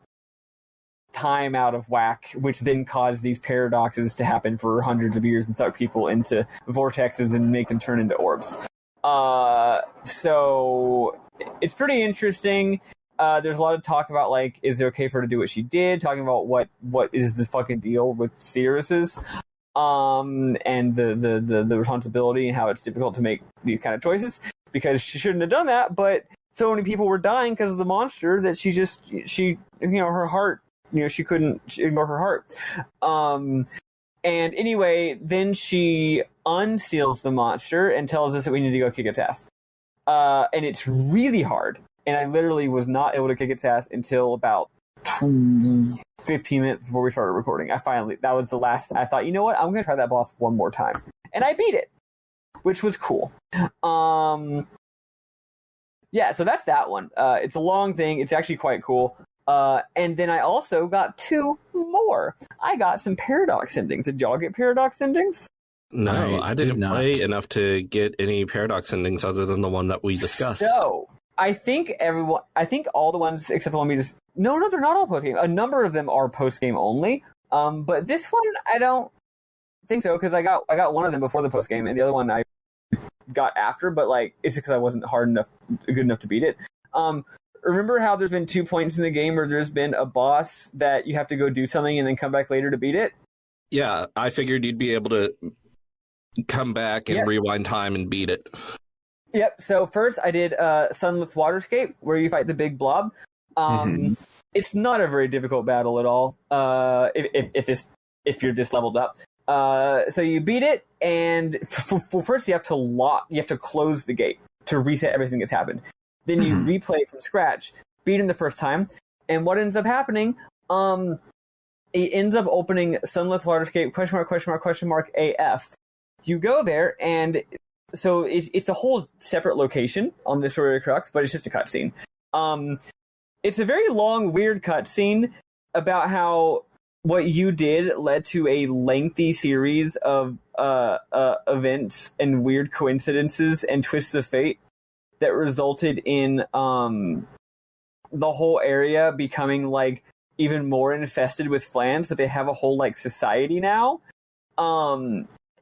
time out of whack, which then caused these paradoxes to happen for hundreds of years and suck people into vortexes and make them turn into orbs. So it's pretty interesting. There's a lot of talk about, like, is it okay for her to do what she did? Talking about what is this fucking deal with Sirius's, and the responsibility and how it's difficult to make these kind of choices because she shouldn't have done that. But so many people were dying because of the monster that she her heart, she couldn't ignore her heart. And anyway, then she unseals the monster and tells us that we need to go kick its ass. And it's really hard. And I literally was not able to kick its ass until about 15 minutes before we started recording. That was the last, I thought, you know what? I'm going to try that boss one more time. And I beat it, which was cool. Yeah, so that's that one. It's a long thing. It's actually quite cool. And then I also got 2 more. I got some paradox endings. Did y'all get paradox endings? No, I didn't play enough to get any paradox endings other than the one that we discussed. So, I think all the ones except the one we just... No, they're not all post-game. A number of them are post-game only. But this one, I don't think so, because I got one of them before the post-game, and the other one I got after, but like it's just because I wasn't good enough to beat it. Remember how there's been 2 points in the game where there's been a boss that you have to go do something and then come back later to beat it? Yeah, I figured you'd be able to come back and rewind time and beat it. Yep, so first I did Sunless Waterscape, where you fight the big blob. It's not a very difficult battle at all, if you're this leveled up. So you beat it, and first you have to close the gate to reset everything that's happened. Then you replay it from scratch, beat him the first time, and what ends up happening, it ends up opening Sunless Waterscape, ? AF. You go there, and so it's a whole separate location on this story of Crux, but it's just a cutscene. It's a very long, weird cutscene about how what you did led to a lengthy series of events and weird coincidences and twists of fate that resulted in the whole area becoming like even more infested with Flans, but they have a whole like society now.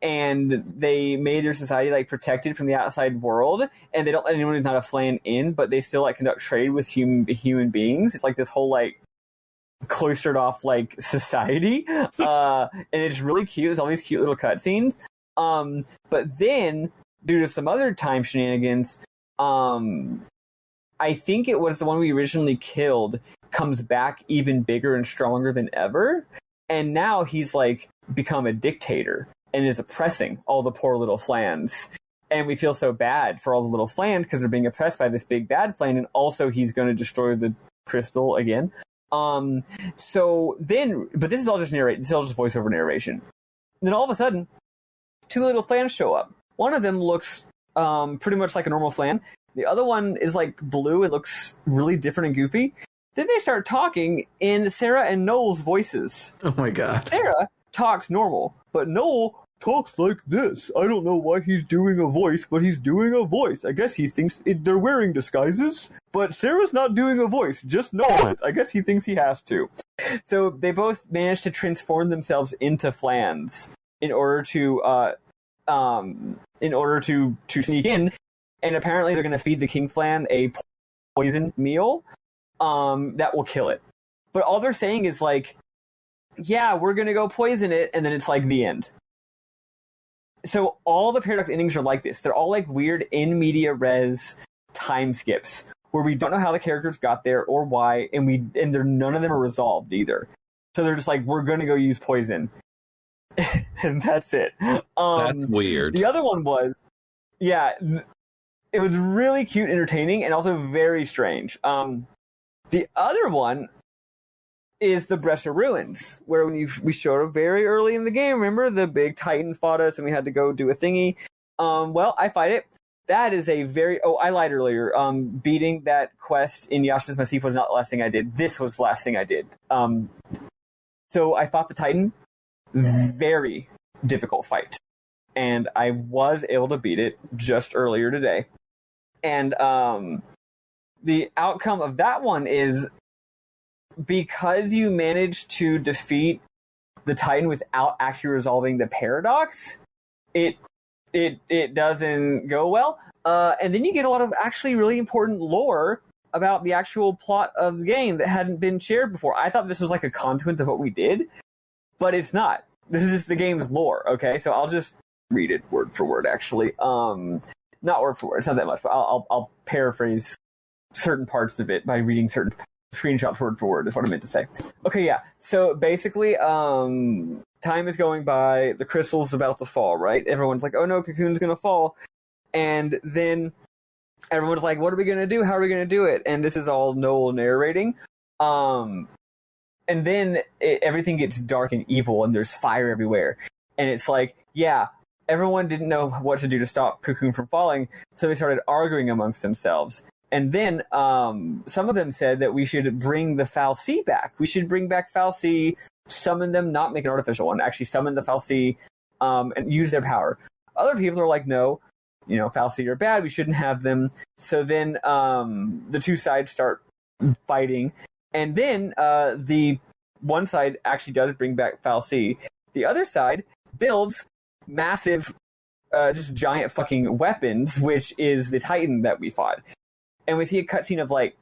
And they made their society like protected from the outside world, and they don't let anyone who's not a Flan in, but they still like conduct trade with human beings. It's like this whole like cloistered off like society, and it's really cute. There's all these cute little cutscenes. But then due to some other time shenanigans, I think it was the one we originally killed comes back even bigger and stronger than ever, and now he's like become a dictator and is oppressing all the poor little Flans. And we feel so bad for all the little Flans because they're being oppressed by this big bad Flan, and also he's going to destroy the crystal again. So then, but this is all just voiceover narration. And then all of a sudden, 2 little Flans show up. One of them looks pretty much like a normal Flan. The other one is like blue and looks really different and goofy. Then they start talking in Sarah and Noel's voices. Oh my god. Sarah talks normal, but Noel talks like this. I don't know why he's doing a voice, but he's doing a voice. I guess he thinks they're wearing disguises, but Sarah's not doing a voice, just Noel. I guess he thinks he has to. So they both managed to transform themselves into Flans in order to sneak in, and apparently they're going to feed the King Flan a poison meal that will kill it. But all they're saying is like, yeah, we're going to go poison it, and then it's like the end. So all the paradox endings are like this. They're all like weird in media res time skips where we don't know how the characters got there or why, and none of them are resolved either. So they're just like, we're going to go use poison. And that's it. That's weird. The other one was, yeah, it was really cute, entertaining, and also very strange. The other one is the Brescia Ruins, where we showed up very early in the game. Remember, the big Titan fought us and we had to go do a thingy. Well, I fight it. That is a very... Oh, I lied earlier. Beating that quest in Yasha's Massif was not the last thing I did. This was the last thing I did. So I fought the Titan. Very difficult fight. And I was able to beat it just earlier today. And the outcome of that one is, because you managed to defeat the Titan without actually resolving the paradox, it doesn't go well. And then you get a lot of actually really important lore about the actual plot of the game that hadn't been shared before. I thought this was like a consequence of what we did, but it's not. This is just the game's lore, okay? So I'll just read it word for word, actually. Not word for word, it's not that much, but I'll paraphrase certain parts of it by reading certain screenshots word for word, is what I meant to say. Okay, yeah. So basically, time is going by, the crystal's about to fall, right? Everyone's like, oh no, Cocoon's gonna fall. And then everyone's like, what are we gonna do? How are we gonna do it? And this is all Noel narrating. And then everything gets dark and evil, and there's fire everywhere. And it's like, yeah, everyone didn't know what to do to stop Cocoon from falling, so they started arguing amongst themselves. And then some of them said that we should bring the fal'Cie back. We should bring back fal'Cie, summon them, not make an artificial one, actually summon the fal'Cie and use their power. Other people are like, no, fal'Cie are bad, we shouldn't have them. So then the two sides start fighting. And then the one side actually does bring back fal'Cie. The other side builds massive, just giant fucking weapons, which is the Titan that we fought. And we see a cutscene of like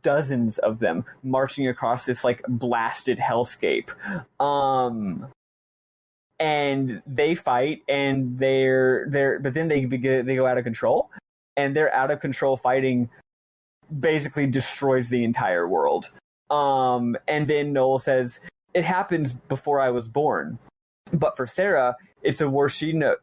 dozens of them marching across this like blasted hellscape. And they fight, and but then they go out of control, and their out of control fighting basically destroys the entire world. And then Noel says, it happens before I was born. But for Sarah, it's a war she knows.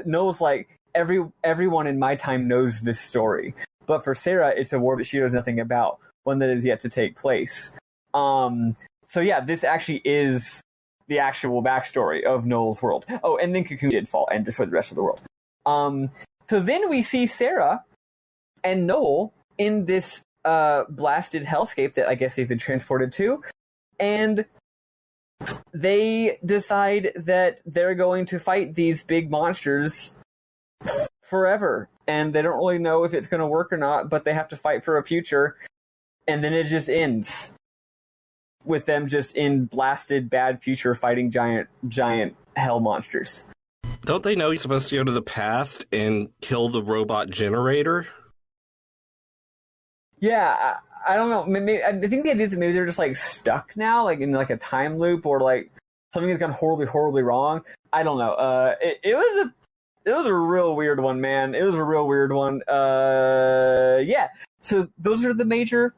Noel's like, everyone in my time knows this story. But for Sarah, it's a war that she knows nothing about, one that is yet to take place. So yeah, this actually is the actual backstory of Noel's world. Oh, and then Cocoon did fall and destroy the rest of the world. So then we see Sarah and Noel in this blasted hellscape that I guess they've been transported to, and they decide that they're going to fight these big monsters forever, and they don't really know if it's going to work or not, but they have to fight for a future, and then it just ends with them just in blasted bad future fighting giant hell monsters. Don't they know you're supposed to go to the past and kill the robot generator? Yeah, I don't know. Maybe, I think the idea is that maybe they're just like stuck now, like in like a time loop, or like something has gone horribly wrong. I don't know. It was a real weird one, man. It was a real weird one. Yeah. So those are the major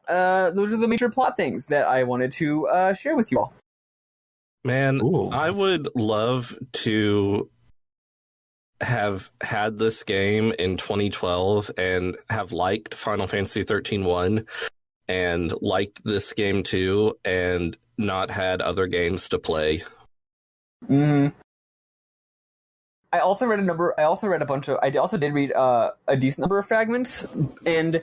plot things that I wanted to share with you all. Man, Ooh. I would love to have had this game in 2012 and have liked Final Fantasy XIII 1 and liked this game too, and not had other games to play. Mm-hmm. I also read a decent number of fragments, and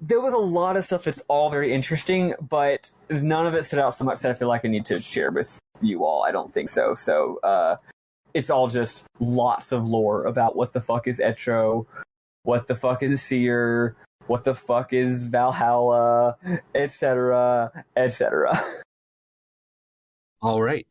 there was a lot of stuff that's all very interesting, but none of it stood out so much that I feel like I need to share with you all. I don't think so. So, it's all just lots of lore about what the fuck is Etro, what the fuck is a Seer, what the fuck is Valhalla, etc., etc. All right.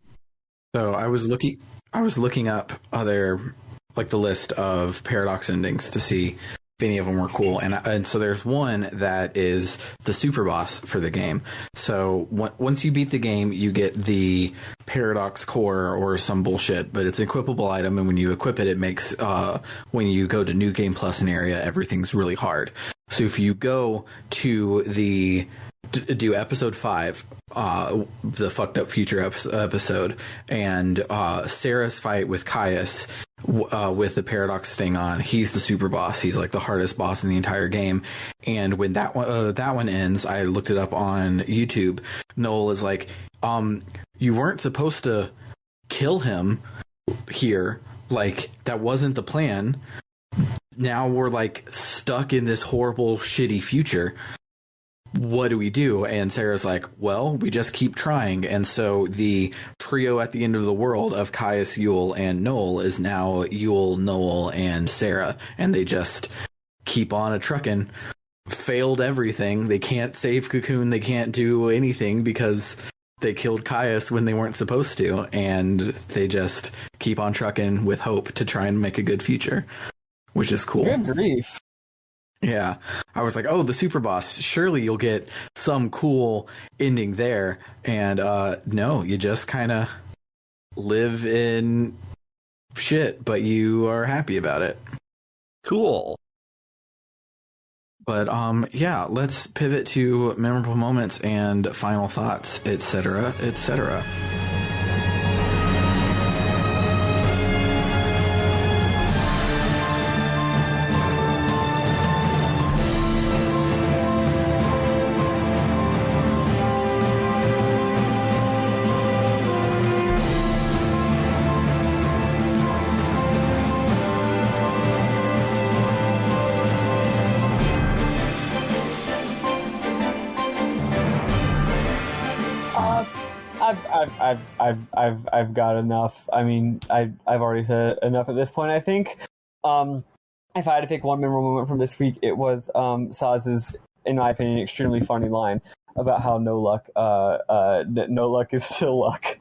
So I was looking up other, like, the list of paradox endings to see if any of them were cool, and so there's one that is the super boss for the game. So once you beat the game, you get the paradox core or some bullshit, but it's an equipable item, and when you equip it, it makes when you go to New Game Plus an area, everything's really hard. So if you go to do episode 5, the fucked up future episode, and Sarah's fight with Caius, with the paradox thing on. He's the super boss. He's like the hardest boss in the entire game. And when that one ends, I looked it up on YouTube. Noel is like, you weren't supposed to kill him here. Like, that wasn't the plan. Now we're like stuck in this horrible, shitty future. What do we do? And Sarah's like, well, we just keep trying. And so the trio at the end of the world of Caius, Yule, and Noel is now Yule, Noel, and Sarah. And they just keep on a trucking. Failed everything. They can't save Cocoon. They can't do anything because they killed Caius when they weren't supposed to. And they just keep on trucking with hope to try and make a good future, which is cool. Good grief. Yeah, I was like, oh, the super boss, surely you'll get some cool ending there. And no, you just kind of live in shit, but you are happy about it. Cool. But yeah, let's pivot to memorable moments and final thoughts, etc., etc. I've got enough. I mean, I've already said enough at this point, I think. If I had to pick one memorable moment from this week, it was Saz's, in my opinion, extremely funny line about how no luck is still luck.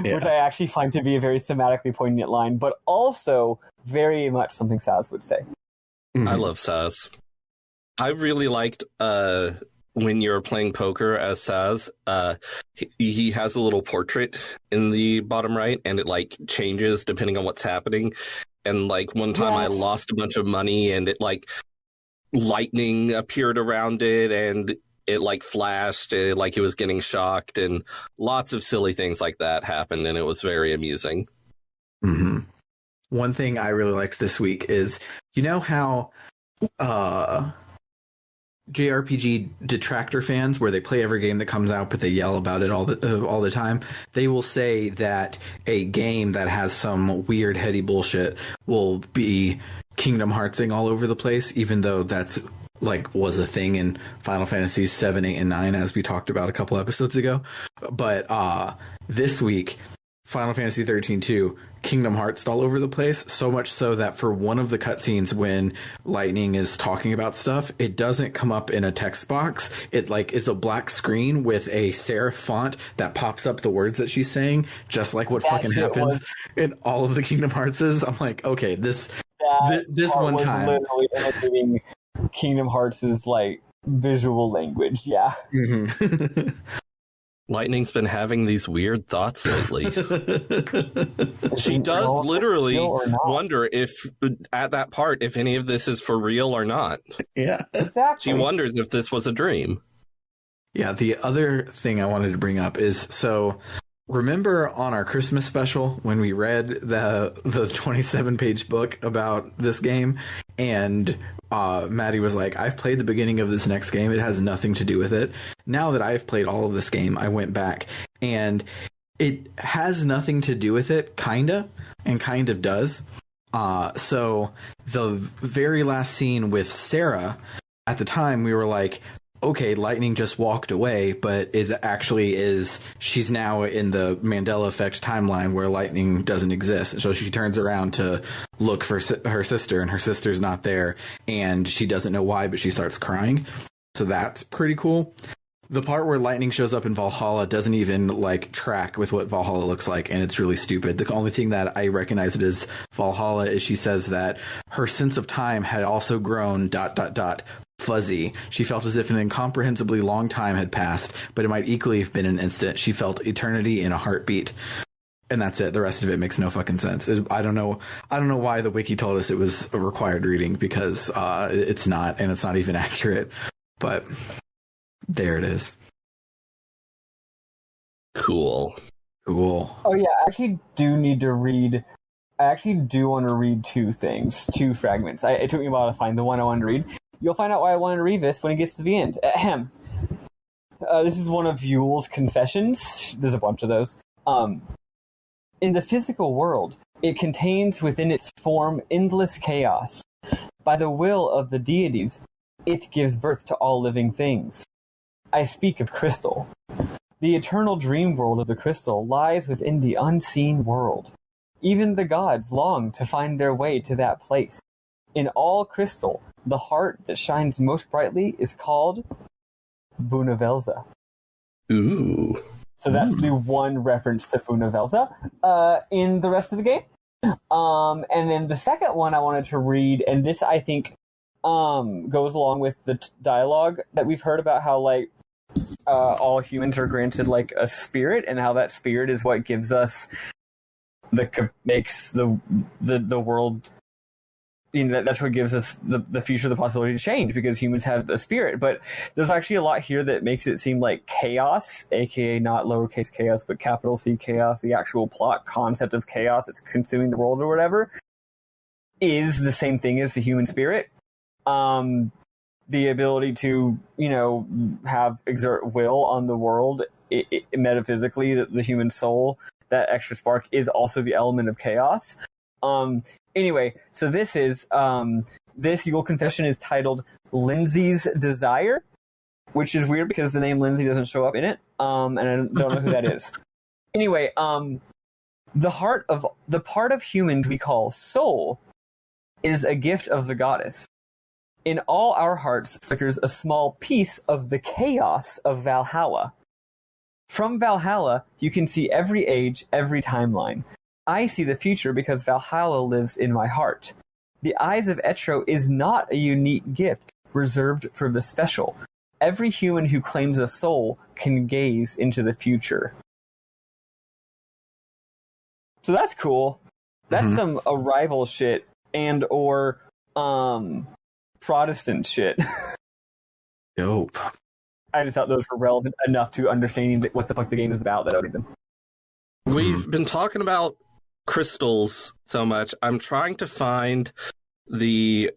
Yeah. Which I actually find to be a very thematically poignant line, but also very much something Saz would say. Mm-hmm. I love Saz. I really liked when you're playing poker as Saz, he has a little portrait in the bottom right, and it like changes depending on what's happening. And like one time I lost a bunch of money, and it like lightning appeared around it, and it like flashed, like it was getting shocked, and lots of silly things like that happened, and it was very amusing. Mm-hmm. One thing I really liked this week is, you know how JRPG detractor fans, where they play every game that comes out, but they yell about it all the time. They will say that a game that has some weird heady bullshit will be Kingdom Heartsing all over the place, even though that's like was a thing in Final Fantasy VII, VIII, and IX, as we talked about a couple episodes ago. But this week, Final Fantasy XIII-2, Kingdom Hearts all over the place, so much so that for one of the cutscenes when Lightning is talking about stuff, it doesn't come up in a text box. It like is a black screen with a serif font that pops up the words that she's saying, just like what fucking happens in all of the Kingdom Heartses. I'm like, okay, this one time literally imitating Kingdom Hearts' like visual language. Yeah. Mm-hmm. Lightning's been having these weird thoughts lately. She does literally wonder if, at that part, if any of this is for real or not. Yeah. Exactly. She wonders if this was a dream. Yeah, the other thing I wanted to bring up is, so remember on our Christmas special when we read the 27-page book about this game, and Maddie was like, I've played the beginning of this next game. It has nothing to do with it. Now that I've played all of this game, I went back, and it has nothing to do with it, kinda, and kind of does. So the very last scene with Sarah, at the time, we were like, okay, Lightning just walked away, but it actually is, she's now in the Mandela effect timeline where Lightning doesn't exist. So she turns around to look for her sister, and her sister's not there, and she doesn't know why, but she starts crying. So that's pretty cool. The part where Lightning shows up in Valhalla doesn't even like track with what Valhalla looks like, and it's really stupid. The only thing that I recognize it as Valhalla is she says that her sense of time had also grown ... fuzzy. She felt as if an incomprehensibly long time had passed, but it might equally have been an instant. She felt eternity in a heartbeat. And that's it. The rest of it makes no fucking sense. I don't know why the wiki told us it was a required reading, because it's not, and it's not even accurate. But there it is. Cool. Oh yeah, I actually do need to read I actually do want to read two fragments. It took me a while to find the one I wanted to read. You'll find out why I wanted to read this when it gets to the end. Ahem. This is one of Yule's confessions. There's a bunch of those. In the physical world, it contains within its form endless chaos. By the will of the deities, it gives birth to all living things. I speak of crystal. The eternal dream world of the crystal lies within the unseen world. Even the gods long to find their way to that place. In all crystal, the heart that shines most brightly is called Bunavelza. Ooh. So that's the one reference to Bunavelza in the rest of the game. And then the second one I wanted to read, and this I think goes along with the dialogue that we've heard about how like all humans are granted like a spirit, and how that spirit is what gives us makes the world. You know, that's what gives us the future, the possibility to change, because humans have a spirit. But there's actually a lot here that makes it seem like chaos, aka not lowercase chaos, but capital C chaos, the actual plot concept of chaos that's consuming the world or whatever, is the same thing as the human spirit. The ability to, you know, exert will on the world, metaphysically, the human soul, that extra spark is also the element of chaos. Anyway, so this Yule Confession is titled Lindsay's Desire, which is weird because the name Lindsay doesn't show up in it, and I don't know who that is. Anyway, the part of humans we call soul is a gift of the goddess. In all our hearts flickers a small piece of the chaos of Valhalla. From Valhalla, you can see every age, every timeline. I see the future because Valhalla lives in my heart. The Eyes of Etro is not a unique gift reserved for the special. Every human who claims a soul can gaze into the future. So that's cool. That's some arrival shit and or Protestant shit. Dope. I just thought those were relevant enough to understanding what the fuck the game is about that I read them. We've been talking about crystals so much. I'm trying to find the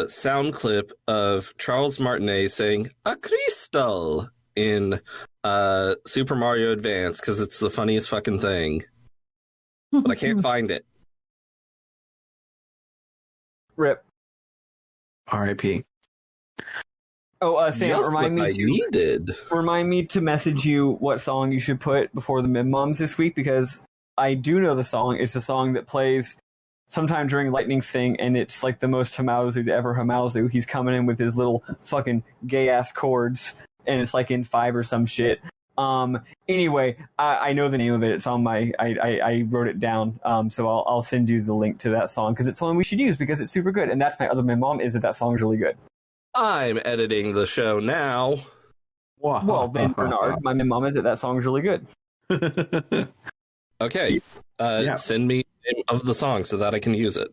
sound clip of Charles Martinet saying "a crystal" in Super Mario Advance because it's the funniest fucking thing, but I can't find it. Rip. R.I.P. Oh, Sam, Just remind me to message you what song you should put before the Mim Moms this week, because I do know the song. It's a song that plays sometime during Lightning's thing, and it's like the most Hamauzu to ever Hamauzu. He's coming in with his little fucking gay-ass chords, and it's like in 5 or some shit. Anyway, I know the name of it. It's on my... I wrote it down, so I'll send you the link to that song, because it's one we should use, because it's super good. And that's my other Mim Mom, is that song's really good. I'm editing the show now. Well, then, Bernard, my Mim Mom is that song's really good. Okay. Send me the name of the song so that I can use it.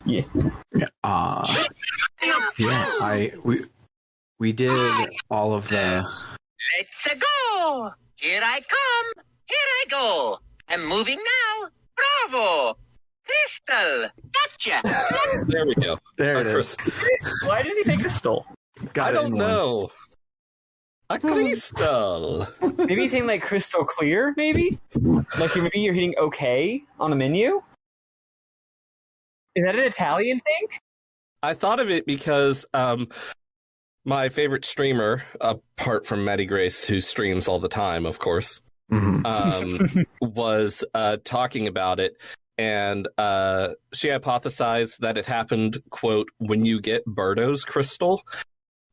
Yeah. We did all of the... Let's go! Here I come! Here I go! I'm moving now! Bravo! Crystal! Gotcha! There we go. There it is. Why did he say crystal? Got I it don't in know. A crystal. Maybe he's saying like crystal clear, maybe? Like maybe you're hitting OK on a menu? Is that an Italian thing? I thought of it because my favorite streamer, apart from Maddie Grace, who streams all the time, of course, was talking about it. And she hypothesized that it happened, quote, when you get Birdo's crystal.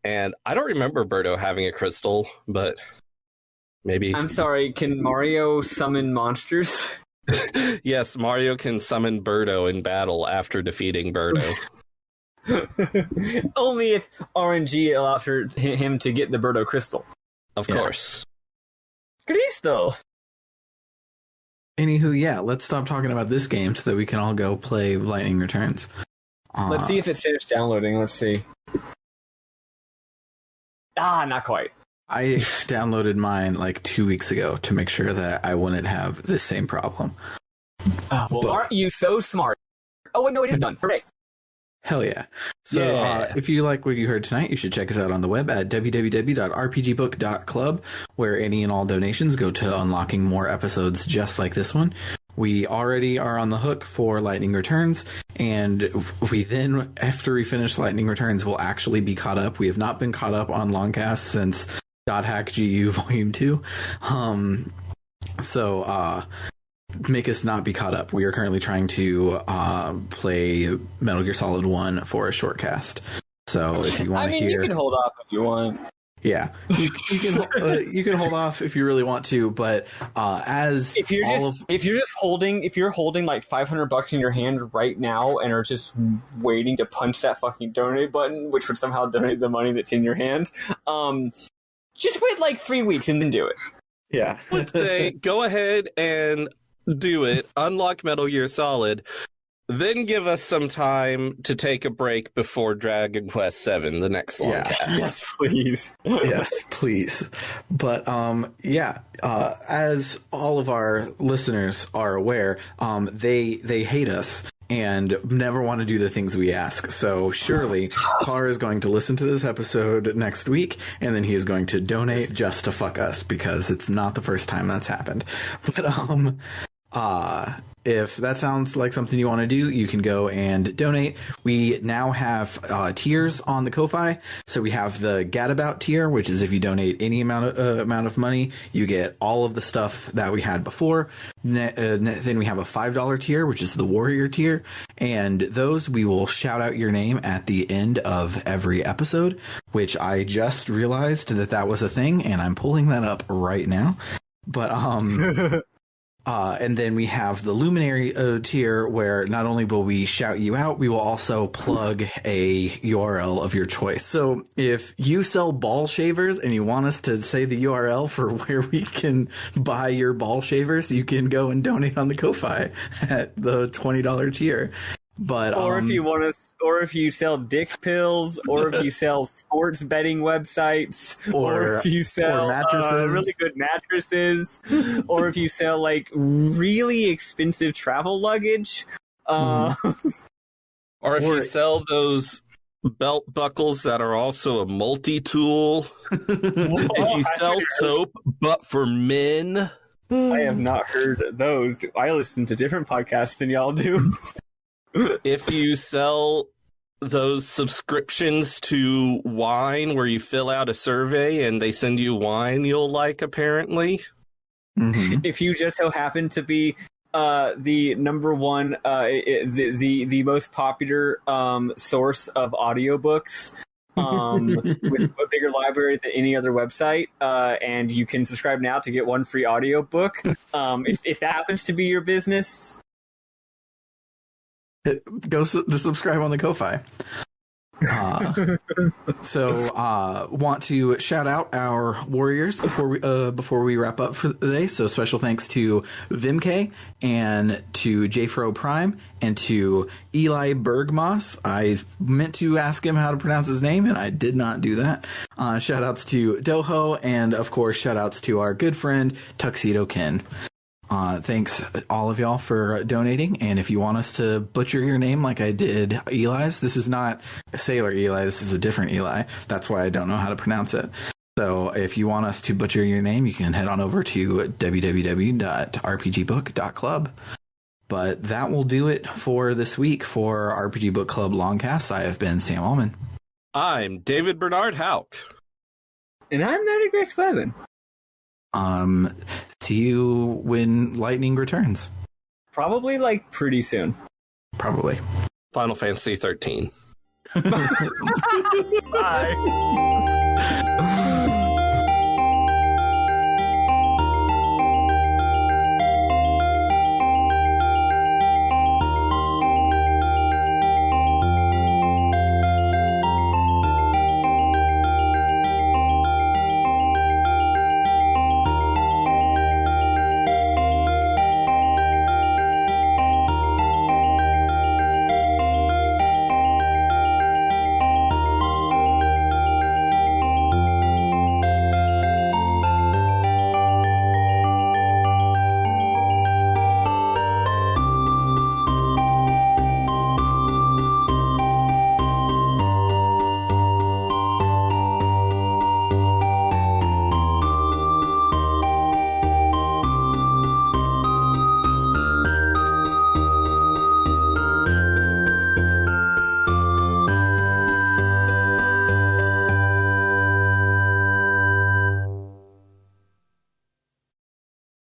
And I don't remember Birdo having a crystal, but maybe... I'm sorry, can Mario summon monsters? Yes, Mario can summon Birdo in battle after defeating Birdo. Only if RNG allows him to get the Birdo crystal. Of course. Cristo! Anywho, yeah, let's stop talking about this game so that we can all go play Lightning Returns. Let's see if it's finished downloading. Let's see. Not quite. I downloaded mine like 2 weeks ago to make sure that I wouldn't have the same problem. Well, aren't you so smart? Oh, wait, no, it is done. Hooray. Hell yeah. So if you like what you heard tonight, you should check us out on the web at www.rpgbook.club, where any and all donations go to unlocking more episodes just like this one. We already are on the hook for Lightning Returns, and we then, after we finish Lightning Returns, will actually be caught up. We have not been caught up on LongCast since .hack GU Volume 2. So make us not be caught up. We are currently trying to play Metal Gear Solid 1 for a short cast. So if you want to hear... you can hold off if you want. Yeah, you can hold off if you really want to, but if you're holding like $500 in your hand right now and are just waiting to punch that fucking donate button, which would somehow donate the money that's in your hand, just wait like 3 weeks and then do it. Yeah, let's say go ahead and do it. Unlock Metal Gear Solid. Then give us some time to take a break before Dragon Quest VII, the next LongCast. Yes, please. Yes, please. But as all of our listeners are aware, they hate us and never want to do the things we ask. So surely Carr is going to listen to this episode next week, and then he is going to donate just to fuck us, because it's not the first time that's happened. But if that sounds like something you want to do, you can go and donate. We now have tiers on the Ko-Fi. So we have the Gadabout tier, which is if you donate any amount of money, you get all of the stuff that we had before. Then we have a $5 tier, which is the Warrior tier. And those, we will shout out your name at the end of every episode, which I just realized that was a thing, and I'm pulling that up right now. But and then we have the Luminary tier, where not only will we shout you out, we will also plug a URL of your choice. So if you sell ball shavers and you want us to say the URL for where we can buy your ball shavers, you can go and donate on the Ko-Fi at the $20 tier. But if you sell dick pills, or if you sell sports betting websites, or if you sell mattresses, really good mattresses, or if you sell like really expensive travel luggage, or if you sell those belt buckles that are also a multi-tool, if you sell soap but for men. I have not heard those. I listen to different podcasts than y'all do. If you sell those subscriptions to wine where you fill out a survey and they send you wine you'll like, apparently. Mm-hmm. If you just so happen to be the number one, the most popular source of audiobooks, with a bigger library than any other website, and you can subscribe now to get one free audiobook. If that happens to be your business, go to subscribe on the Ko-Fi. Want to shout out our warriors before we wrap up for the day. So special thanks to Vimk and to Jfro Prime and to Eli Bergmoss. I meant to ask him how to pronounce his name, and I did not do that. Shout outs to Doho, and of course shout outs to our good friend Tuxedo Ken. Thanks all of y'all for donating, and if you want us to butcher your name like I did Eli's, this is not Sailor Eli, this is a different Eli. That's why I don't know how to pronounce it. So if you want us to butcher your name, you can head on over to www.rpgbook.club. But that will do it for this week for RPG Book Club Longcast. I have been Sam Allman. I'm David Bernard Houck. And I'm Matty Grace Clevin. See you when Lightning returns. Probably like pretty soon. Probably. Final Fantasy XIII. Bye.